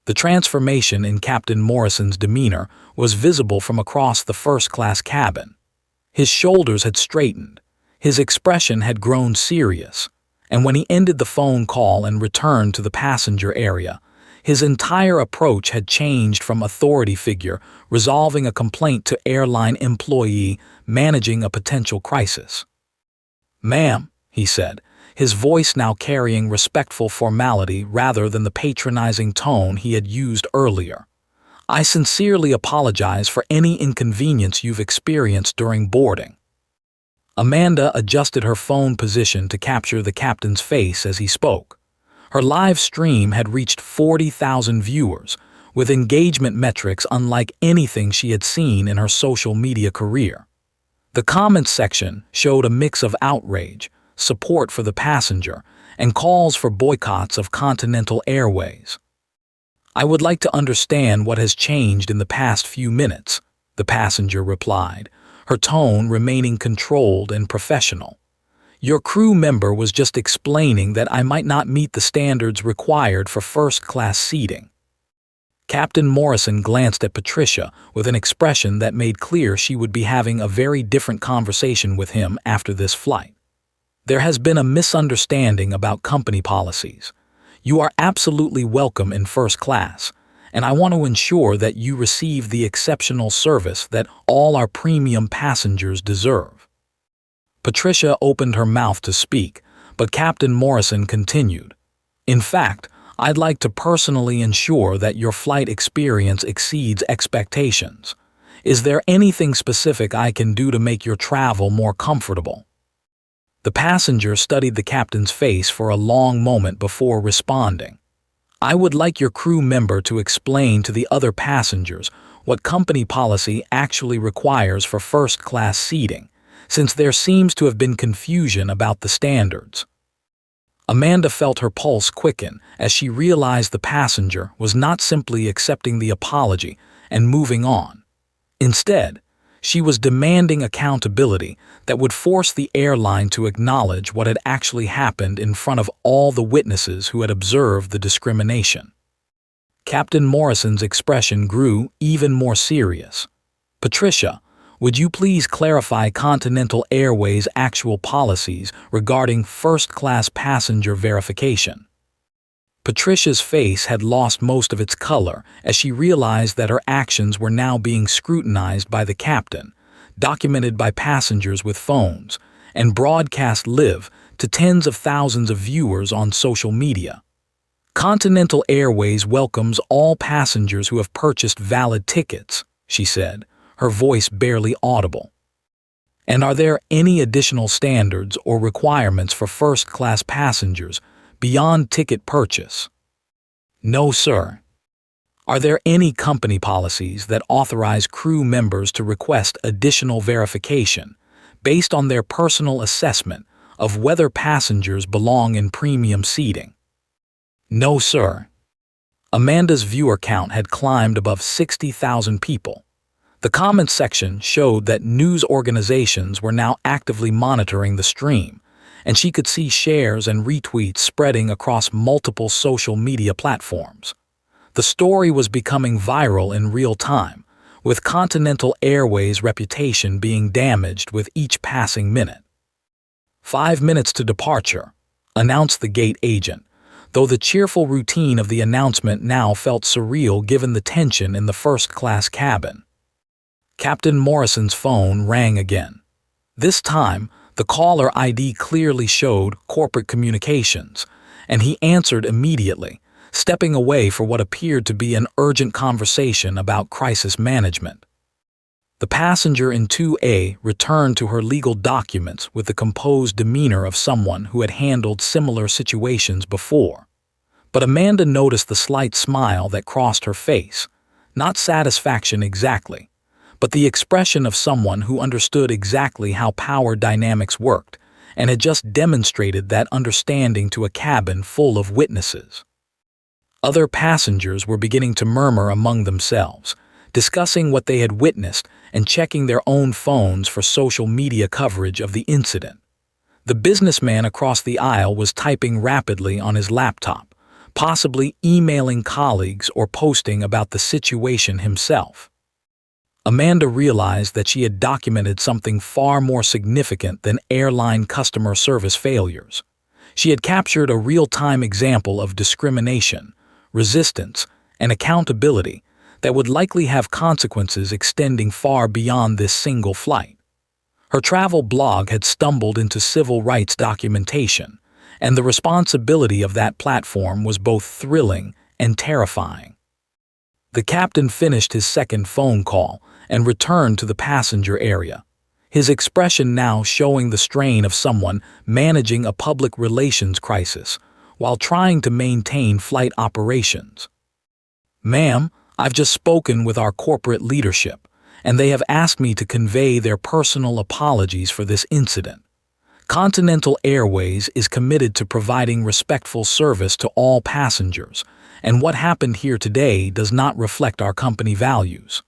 The transformation in Captain Morrison's demeanor was visible from across the first-class cabin. His shoulders had straightened, his expression had grown serious, and when he ended the phone call and returned to the passenger area, his entire approach had changed from authority figure resolving a complaint to airline employee managing a potential crisis. "Ma'am," he said, his voice now carrying respectful formality rather than the patronizing tone he had used earlier. "I sincerely apologize for any inconvenience you've experienced during boarding." Amanda adjusted her phone position to capture the captain's face as he spoke. Her live stream had reached 40,000 viewers, with engagement metrics unlike anything she had seen in her social media career. The comments section showed a mix of outrage, support for the passenger, and calls for boycotts of Continental Airways. "I would like to understand what has changed in the past few minutes," the passenger replied, her tone remaining controlled and professional. "Your crew member was just explaining that I might not meet the standards required for first-class seating." Captain Morrison glanced at Patricia with an expression that made clear she would be having a very different conversation with him after this flight. "There has been a misunderstanding about company policies. You are absolutely welcome in first class, and I want to ensure that you receive the exceptional service that all our premium passengers deserve." Patricia opened her mouth to speak, but Captain Morrison continued. "In fact, I'd like to personally ensure that your flight experience exceeds expectations. Is there anything specific I can do to make your travel more comfortable?" The passenger studied the captain's face for a long moment before responding. "I would like your crew member to explain to the other passengers what company policy actually requires for first-class seating, since there seems to have been confusion about the standards." Amanda felt her pulse quicken as she realized the passenger was not simply accepting the apology and moving on. Instead, she was demanding accountability that would force the airline to acknowledge what had actually happened in front of all the witnesses who had observed the discrimination. Captain Morrison's expression grew even more serious. "Patricia, would you please clarify Continental Airways' actual policies regarding first-class passenger verification?" Patricia's face had lost most of its color as she realized that her actions were now being scrutinized by the captain, documented by passengers with phones, and broadcast live to tens of thousands of viewers on social media. "Continental Airways welcomes all passengers who have purchased valid tickets," she said, her voice barely audible. "And are there any additional standards or requirements for first-class passengers beyond ticket purchase?" "No, sir." "Are there any company policies that authorize crew members to request additional verification based on their personal assessment of whether passengers belong in premium seating?" "No, sir." Amanda's viewer count had climbed above 60,000 people. The comments section showed that news organizations were now actively monitoring the stream, and she could see shares and retweets spreading across multiple social media platforms. The story was becoming viral in real time, with Continental Airways' reputation being damaged with each passing minute. "5 minutes to departure," announced the gate agent, though the cheerful routine of the announcement now felt surreal given the tension in the first-class cabin. Captain Morrison's phone rang again. This time, the caller ID clearly showed corporate communications, and he answered immediately, stepping away for what appeared to be an urgent conversation about crisis management. The passenger in 2A returned to her legal documents with the composed demeanor of someone who had handled similar situations before. But Amanda noticed the slight smile that crossed her face, not satisfaction exactly, but the expression of someone who understood exactly how power dynamics worked and had just demonstrated that understanding to a cabin full of witnesses. Other passengers were beginning to murmur among themselves, discussing what they had witnessed and checking their own phones for social media coverage of the incident. The businessman across the aisle was typing rapidly on his laptop, possibly emailing colleagues or posting about the situation himself. Amanda realized that she had documented something far more significant than airline customer service failures. She had captured a real-time example of discrimination, resistance, and accountability that would likely have consequences extending far beyond this single flight. Her travel blog had stumbled into civil rights documentation, and the responsibility of that platform was both thrilling and terrifying. The captain finished his second phone call and returned to the passenger area, his expression now showing the strain of someone managing a public relations crisis while trying to maintain flight operations. "Ma'am, I've just spoken with our corporate leadership, and they have asked me to convey their personal apologies for this incident. Continental Airways is committed to providing respectful service to all passengers, and what happened here today does not reflect our company values."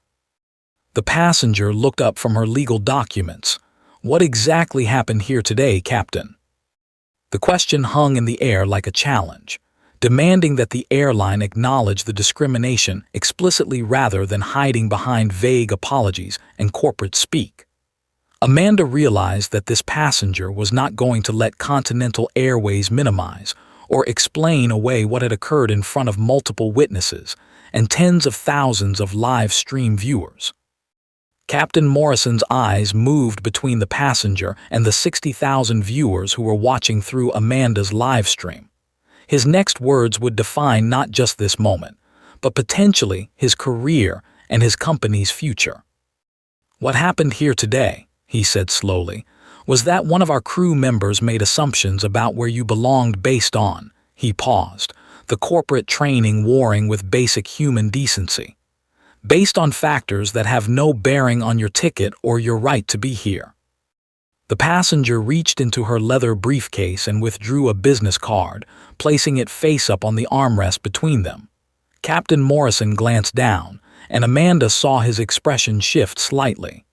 The passenger looked up from her legal documents. "What exactly happened here today, Captain?" The question hung in the air like a challenge, demanding that the airline acknowledge the discrimination explicitly rather than hiding behind vague apologies and corporate speak. Amanda realized that this passenger was not going to let Continental Airways minimize or explain away what had occurred in front of multiple witnesses and tens of thousands of live stream viewers. Captain Morrison's eyes moved between the passenger and the 60,000 viewers who were watching through Amanda's live stream. His next words would define not just this moment, but potentially his career and his company's future. "What happened here today," he said slowly, "was that one of our crew members made assumptions about where you belonged based on," he paused, the corporate training warring with basic human decency, "based on factors that have no bearing on your ticket or your right to be here." The passenger reached into her leather briefcase and withdrew a business card, placing it face up on the armrest between them. Captain Morrison glanced down, and Amanda saw his expression shift slightly.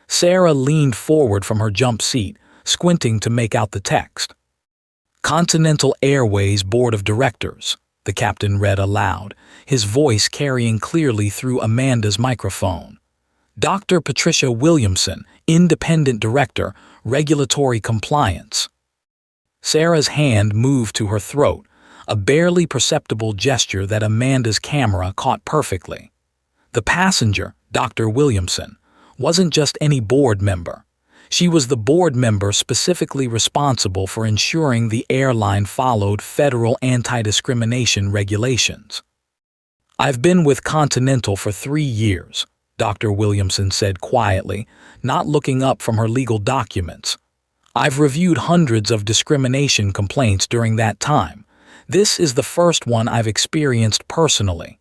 Sarah leaned forward from her jump seat, squinting to make out the text. "Continental Airways Board of Directors," the captain read aloud, his voice carrying clearly through Amanda's microphone. "Dr. Patricia Williamson, Independent Director, Regulatory Compliance." Sarah's hand moved to her throat, a barely perceptible gesture that Amanda's camera caught perfectly. The passenger, Dr. Williamson, wasn't just any board member. She was the board member specifically responsible for ensuring the airline followed federal anti-discrimination regulations. "I've been with Continental for 3 years, Dr. Williamson said quietly, not looking up from her legal documents. "I've reviewed hundreds of discrimination complaints during that time. This is the first one I've experienced personally."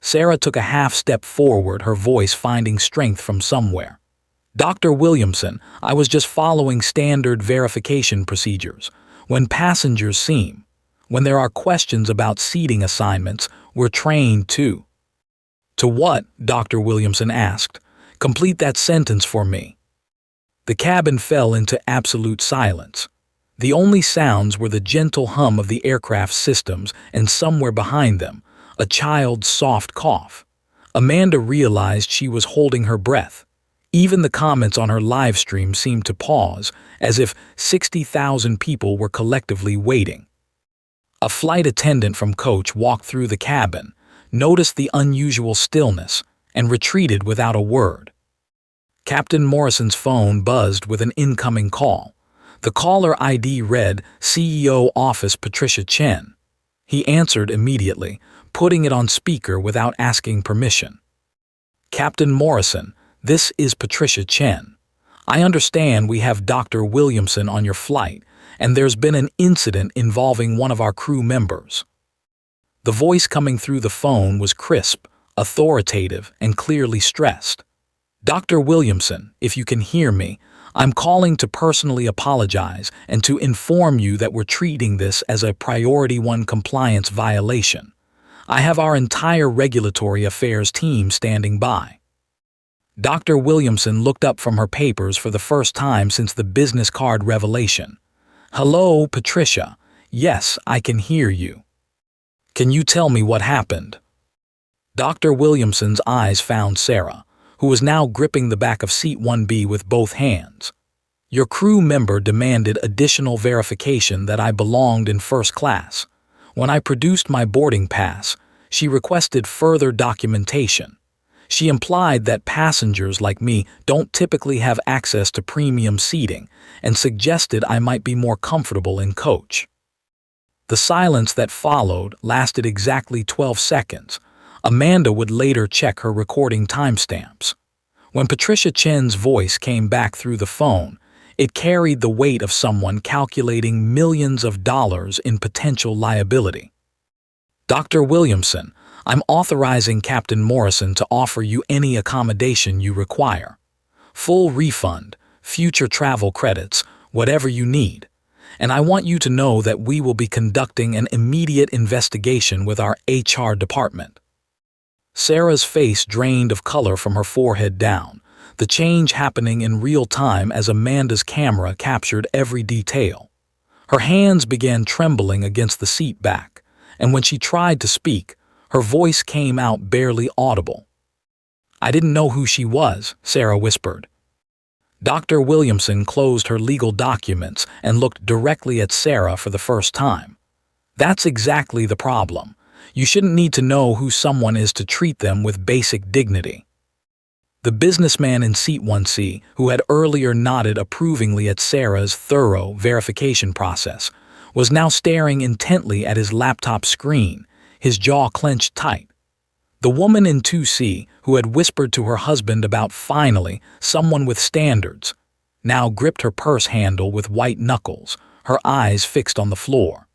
Sarah took a half step forward, her voice finding strength from somewhere. "Dr. Williamson, I was just following standard verification procedures. When passengers seem, when there are questions about seating assignments, we're trained to." "To what?" Dr. Williamson asked. "Complete that sentence for me." The cabin fell into absolute silence. The only sounds were the gentle hum of the aircraft's systems and somewhere behind them, a child's soft cough. Amanda realized she was holding her breath. Even the comments on her live stream seemed to pause, as if 60,000 people were collectively waiting. A flight attendant from coach walked through the cabin, noticed the unusual stillness, and retreated without a word. Captain Morrison's phone buzzed with an incoming call. The caller ID read, "CEO Office Patricia Chen." He answered immediately, putting it on speaker without asking permission. "Captain Morrison, this is Patricia Chen. I understand we have Dr. Williamson on your flight, and there's been an incident involving one of our crew members." The voice coming through the phone was crisp, authoritative, and clearly stressed. "Dr. Williamson, if you can hear me, I'm calling to personally apologize and to inform you that we're treating this as a Priority 1 compliance violation. I have our entire regulatory affairs team standing by." Dr. Williamson looked up from her papers for the first time since the business card revelation. "Hello, Patricia. Yes, I can hear you. Can you tell me what happened?" Dr. Williamson's eyes found Sarah, who was now gripping the back of seat 1B with both hands. "Your crew member demanded additional verification that I belonged in first class. When I produced my boarding pass, she requested further documentation. She implied that passengers like me don't typically have access to premium seating and suggested I might be more comfortable in coach. The silence that followed lasted exactly 12 seconds. Amanda would later check her recording timestamps. When Patricia Chen's voice came back through the phone, it carried the weight of someone calculating millions of dollars in potential liability. "Dr. Williamson, I'm authorizing Captain Morrison to offer you any accommodation you require. Full refund, future travel credits, whatever you need. And I want you to know that we will be conducting an immediate investigation with our HR department." Sarah's face drained of color from her forehead down, the change happening in real time as Amanda's camera captured every detail. Her hands began trembling against the seat back, and when she tried to speak, her voice came out barely audible. "I didn't know who she was," Sarah whispered. Dr. Williamson closed her legal documents and looked directly at Sarah for the first time. "That's exactly the problem. You shouldn't need to know who someone is to treat them with basic dignity." The businessman in seat 1C, who had earlier nodded approvingly at Sarah's thorough verification process, was now staring intently at his laptop screen, his jaw clenched tight. The woman in 2C, who had whispered to her husband about finally someone with standards, now gripped her purse handle with white knuckles, her eyes fixed on the floor.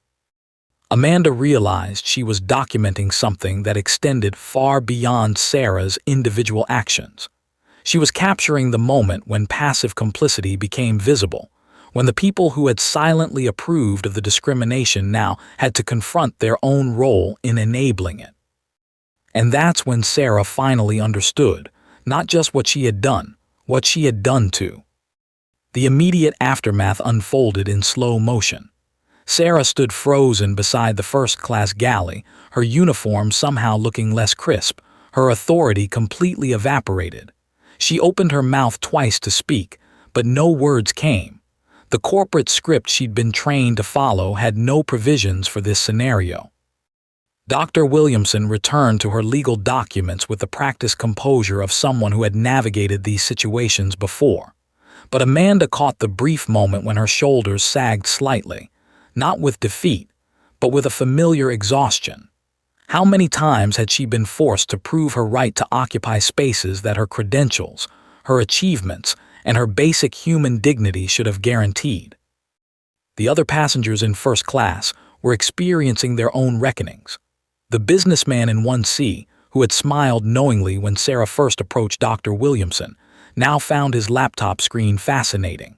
Amanda realized she was documenting something that extended far beyond Sarah's individual actions. She was capturing the moment when passive complicity became visible, when the people who had silently approved of the discrimination now had to confront their own role in enabling it. And that's when Sarah finally understood, not just what she had done, what she had done too. The immediate aftermath unfolded in slow motion. Sarah stood frozen beside the first-class galley, her uniform somehow looking less crisp, her authority completely evaporated. She opened her mouth twice to speak, but no words came. The corporate script she'd been trained to follow had no provisions for this scenario. Dr. Williamson returned to her legal documents with the practiced composure of someone who had navigated these situations before. But Amanda caught the brief moment when her shoulders sagged slightly, not with defeat, but with a familiar exhaustion. How many times had she been forced to prove her right to occupy spaces that her credentials, her achievements, and her basic human dignity should have guaranteed? The other passengers in first class were experiencing their own reckonings. The businessman in 1C, who had smiled knowingly when Sarah first approached Dr. Williamson, now found his laptop screen fascinating.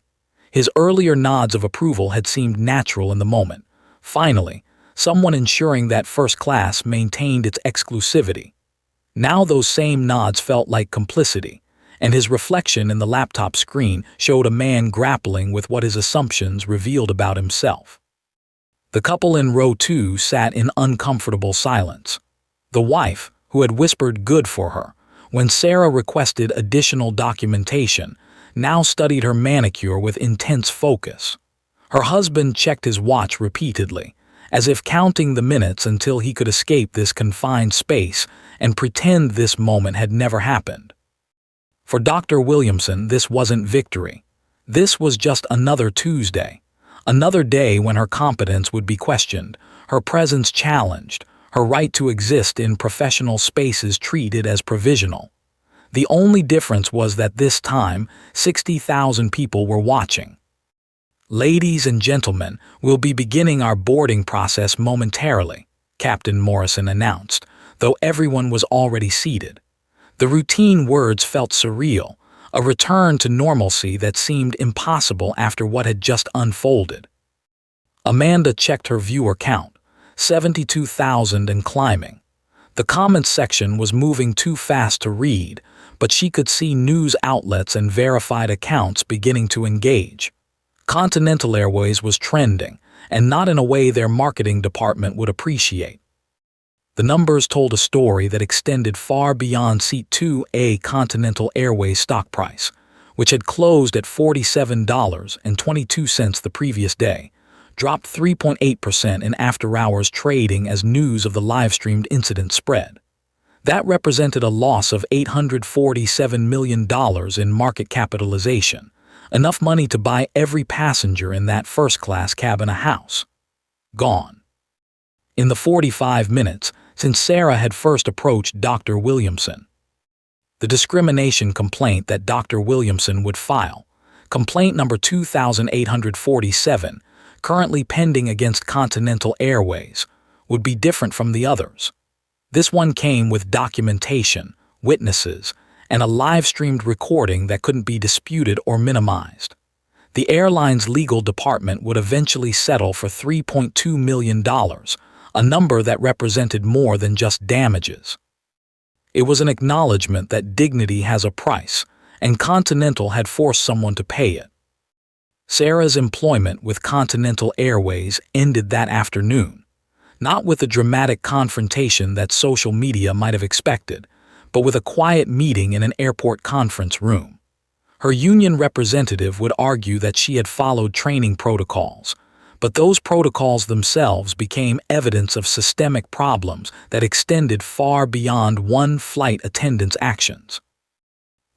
His earlier nods of approval had seemed natural in the moment. Finally, someone ensuring that first class maintained its exclusivity. Now those same nods felt like complicity, and his reflection in the laptop screen showed a man grappling with what his assumptions revealed about himself. The couple in row 2 sat in uncomfortable silence. The wife, who had whispered good for her, when Sarah requested additional documentation, now studied her manicure with intense focus. Her husband checked his watch repeatedly, as if counting the minutes until he could escape this confined space and pretend this moment had never happened. For Dr. Williamson, this wasn't victory. This was just another Tuesday. Another day when her competence would be questioned, her presence challenged, her right to exist in professional spaces treated as provisional. The only difference was that this time, 60,000 people were watching. "Ladies and gentlemen, we'll be beginning our boarding process momentarily," Captain Morrison announced, though everyone was already seated. The routine words felt surreal, a return to normalcy that seemed impossible after what had just unfolded. Amanda checked her viewer count, 72,000 and climbing. The comments section was moving too fast to read, but she could see news outlets and verified accounts beginning to engage. Continental Airways was trending, and not in a way their marketing department would appreciate. The numbers told a story that extended far beyond Seat 2A Continental Airways stock price, which had closed at $47.22 the previous day, dropped 3.8% in after-hours trading as news of the live-streamed incident spread. That represented a loss of $847 million in market capitalization, enough money to buy every passenger in that first-class cabin a house. Gone. in the 45 minutes since Sarah had first approached Dr. Williamson. The discrimination complaint that Dr. Williamson would file, complaint number 2847, currently pending against Continental Airways, would be different from the others. This one came with documentation, witnesses, and a live-streamed recording that couldn't be disputed or minimized. The airline's legal department would eventually settle for $3.2 million, a number that represented more than just damages. It was an acknowledgement that dignity has a price, and Continental had forced someone to pay it. Sarah's employment with Continental Airways ended that afternoon, not with the dramatic confrontation that social media might have expected, but with a quiet meeting in an airport conference room. Her union representative would argue that she had followed training protocols, but those protocols themselves became evidence of systemic problems that extended far beyond one flight attendant's actions.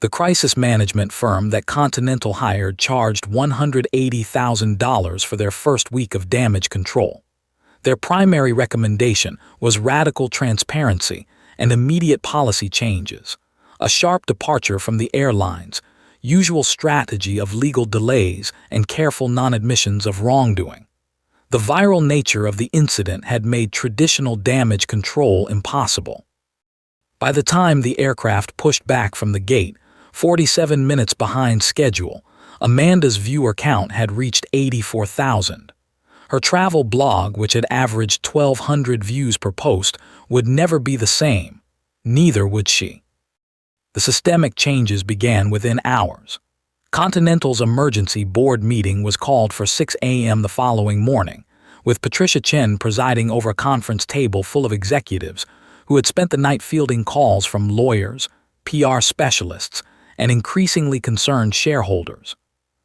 The crisis management firm that Continental hired charged $180,000 for their first week of damage control. Their primary recommendation was radical transparency and immediate policy changes, a sharp departure from the airline's usual strategy of legal delays and careful non-admissions of wrongdoing. The viral nature of the incident had made traditional damage control impossible. By the time the aircraft pushed back from the gate, 47 minutes behind schedule, Amanda's viewer count had reached 84,000. Her travel blog, which had averaged 1,200 views per post, would never be the same. Neither would she. The systemic changes began within hours. Continental's emergency board meeting was called for 6 a.m. the following morning, with Patricia Chen presiding over a conference table full of executives who had spent the night fielding calls from lawyers, PR specialists, and increasingly concerned shareholders.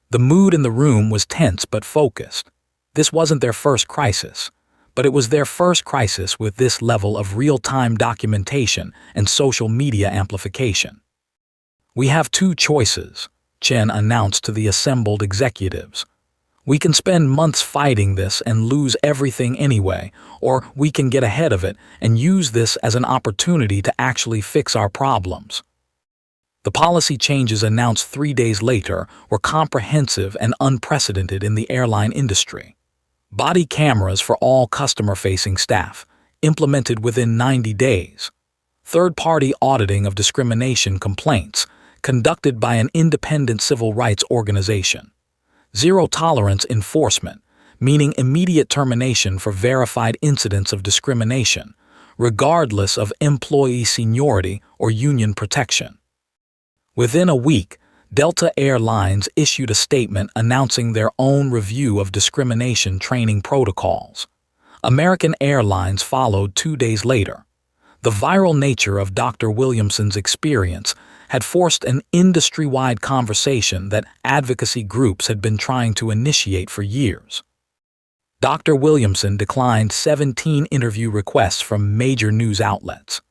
The mood in the room was tense but focused. This wasn't their first crisis, but it was their first crisis with this level of real-time documentation and social media amplification. "We have two choices," Chen announced to the assembled executives. "We can spend months fighting this and lose everything anyway, or we can get ahead of it and use this as an opportunity to actually fix our problems." The policy changes announced 3 days later were comprehensive and unprecedented in the airline industry. Body cameras for all customer-facing staff, implemented within 90 days. Third-party auditing of discrimination complaints, conducted by an independent civil rights organization. Zero-tolerance enforcement, meaning immediate termination for verified incidents of discrimination, regardless of employee seniority or union protection. Within a week, Delta Air Lines issued a statement announcing their own review of discrimination training protocols. American Airlines followed 2 days later. The viral nature of Dr. Williamson's experience had forced an industry-wide conversation that advocacy groups had been trying to initiate for years. Dr. Williamson declined 17 interview requests from major news outlets.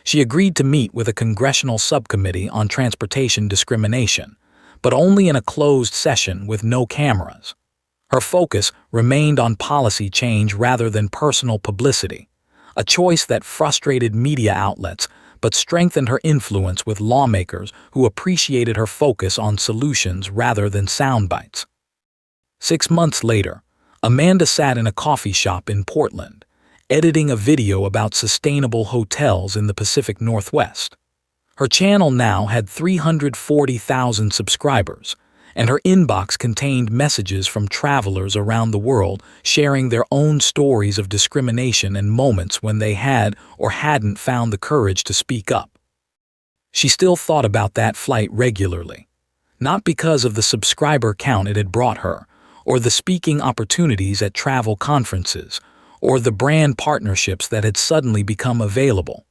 She agreed to meet with a congressional subcommittee on transportation discrimination, but only in a closed session with no cameras. Her focus remained on policy change rather than personal publicity, a choice that frustrated media outlets but strengthened her influence with lawmakers who appreciated her focus on solutions rather than soundbites. 6 months later, Amanda sat in a coffee shop in Portland, editing a video about sustainable hotels in the Pacific Northwest. Her channel now had 340,000 subscribers, and her inbox contained messages from travelers around the world sharing their own stories of discrimination and moments when they had or hadn't found the courage to speak up. She still thought about that flight regularly, not because of the subscriber count it had brought her, or the speaking opportunities at travel conferences, or the brand partnerships that had suddenly become available.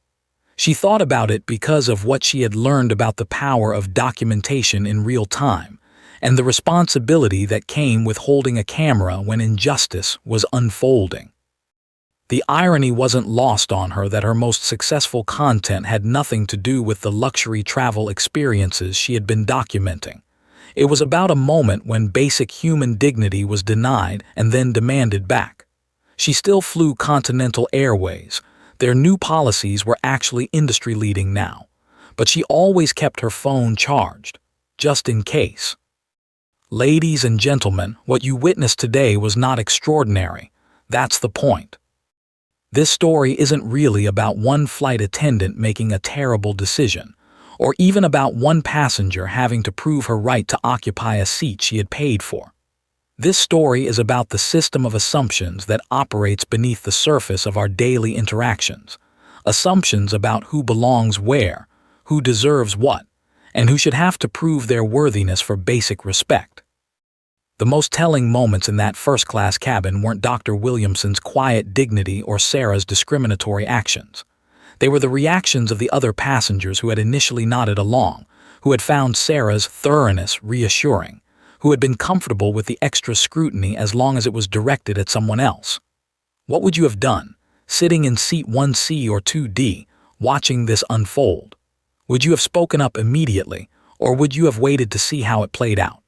She thought about it because of what she had learned about the power of documentation in real time, and the responsibility that came with holding a camera when injustice was unfolding. The irony wasn't lost on her that her most successful content had nothing to do with the luxury travel experiences she had been documenting. It was about a moment when basic human dignity was denied and then demanded back. She still flew Continental Airways. Their new policies were actually industry-leading now. But she always kept her phone charged, just in case. Ladies and gentlemen, what you witnessed today was not extraordinary. That's the point. This story isn't really about one flight attendant making a terrible decision, or even about one passenger having to prove her right to occupy a seat she had paid for. This story is about the system of assumptions that operates beneath the surface of our daily interactions. Assumptions about who belongs where, who deserves what, and who should have to prove their worthiness for basic respect. The most telling moments in that first-class cabin weren't Dr. Williamson's quiet dignity or Sarah's discriminatory actions. They were the reactions of the other passengers who had initially nodded along, who had found Sarah's thoroughness reassuring, who had been comfortable with the extra scrutiny as long as it was directed at someone else. What would you have done, sitting in seat 1C or 2D, watching this unfold? Would you have spoken up immediately, or would you have waited to see how it played out?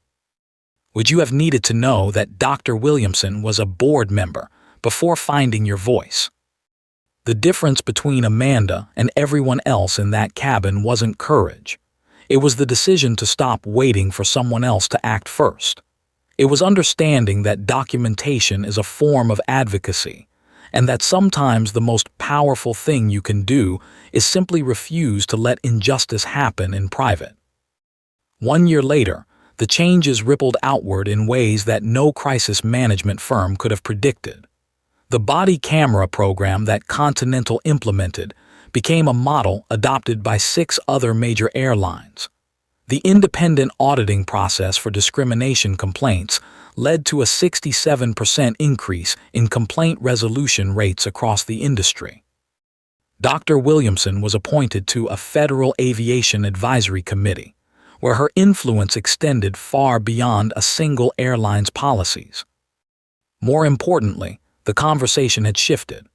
Would you have needed to know that Dr. Williamson was a board member before finding your voice? The difference between Amanda and everyone else in that cabin wasn't courage. It was the decision to stop waiting for someone else to act first. It was understanding that documentation is a form of advocacy, and that sometimes the most powerful thing you can do is simply refuse to let injustice happen in private. 1 year later, the changes rippled outward in ways that no crisis management firm could have predicted. The body camera program that Continental implemented became a model adopted by 6 other major airlines. The independent auditing process for discrimination complaints led to a 67% increase in complaint resolution rates across the industry. Dr. Williamson was appointed to a Federal Aviation Advisory Committee, where her influence extended far beyond a single airline's policies. More importantly, the conversation had shifted.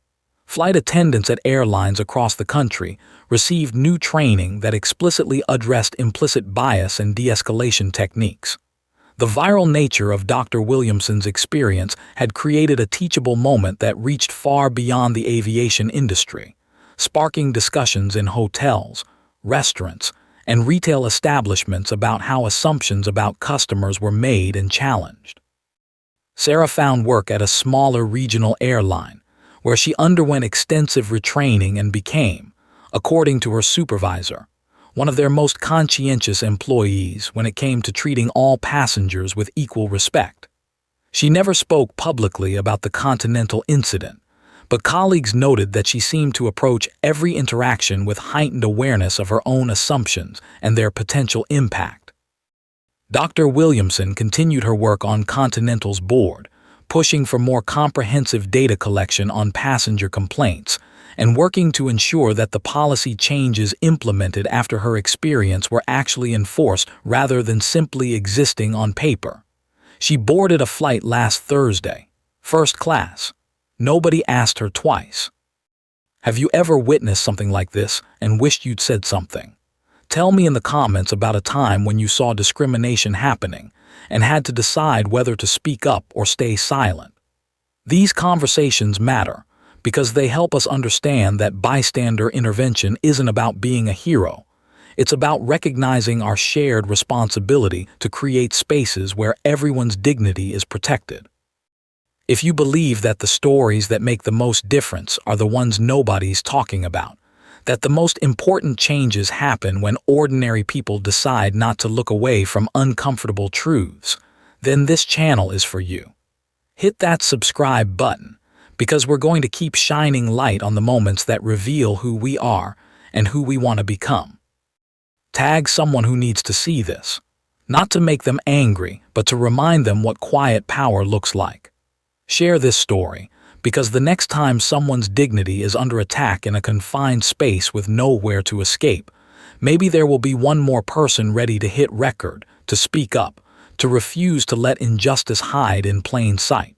Flight attendants at airlines across the country received new training that explicitly addressed implicit bias and de-escalation techniques. The viral nature of Dr. Williamson's experience had created a teachable moment that reached far beyond the aviation industry, sparking discussions in hotels, restaurants, and retail establishments about how assumptions about customers were made and challenged. Sarah found work at a smaller regional airline, where she underwent extensive retraining and became, according to her supervisor, one of their most conscientious employees when it came to treating all passengers with equal respect. She never spoke publicly about the Continental incident, but colleagues noted that she seemed to approach every interaction with heightened awareness of her own assumptions and their potential impact. Dr. Williamson continued her work on Continental's board, pushing for more comprehensive data collection on passenger complaints and working to ensure that the policy changes implemented after her experience were actually enforced rather than simply existing on paper. She boarded a flight last Thursday, first class. Nobody asked her twice. Have you ever witnessed something like this and wished you'd said something? Tell me in the comments about a time when you saw discrimination happening and had to decide whether to speak up or stay silent. These conversations matter because they help us understand that bystander intervention isn't about being a hero. It's about recognizing our shared responsibility to create spaces where everyone's dignity is protected. If you believe that the stories that make the most difference are the ones nobody's talking about, that the most important changes happen when ordinary people decide not to look away from uncomfortable truths, then this channel is for you. Hit that subscribe button, because we're going to keep shining light on the moments that reveal who we are and who we want to become. Tag someone who needs to see this, not to make them angry, but to remind them what quiet power looks like. Share this story, because the next time someone's dignity is under attack in a confined space with nowhere to escape, maybe there will be one more person ready to hit record, to speak up, to refuse to let injustice hide in plain sight.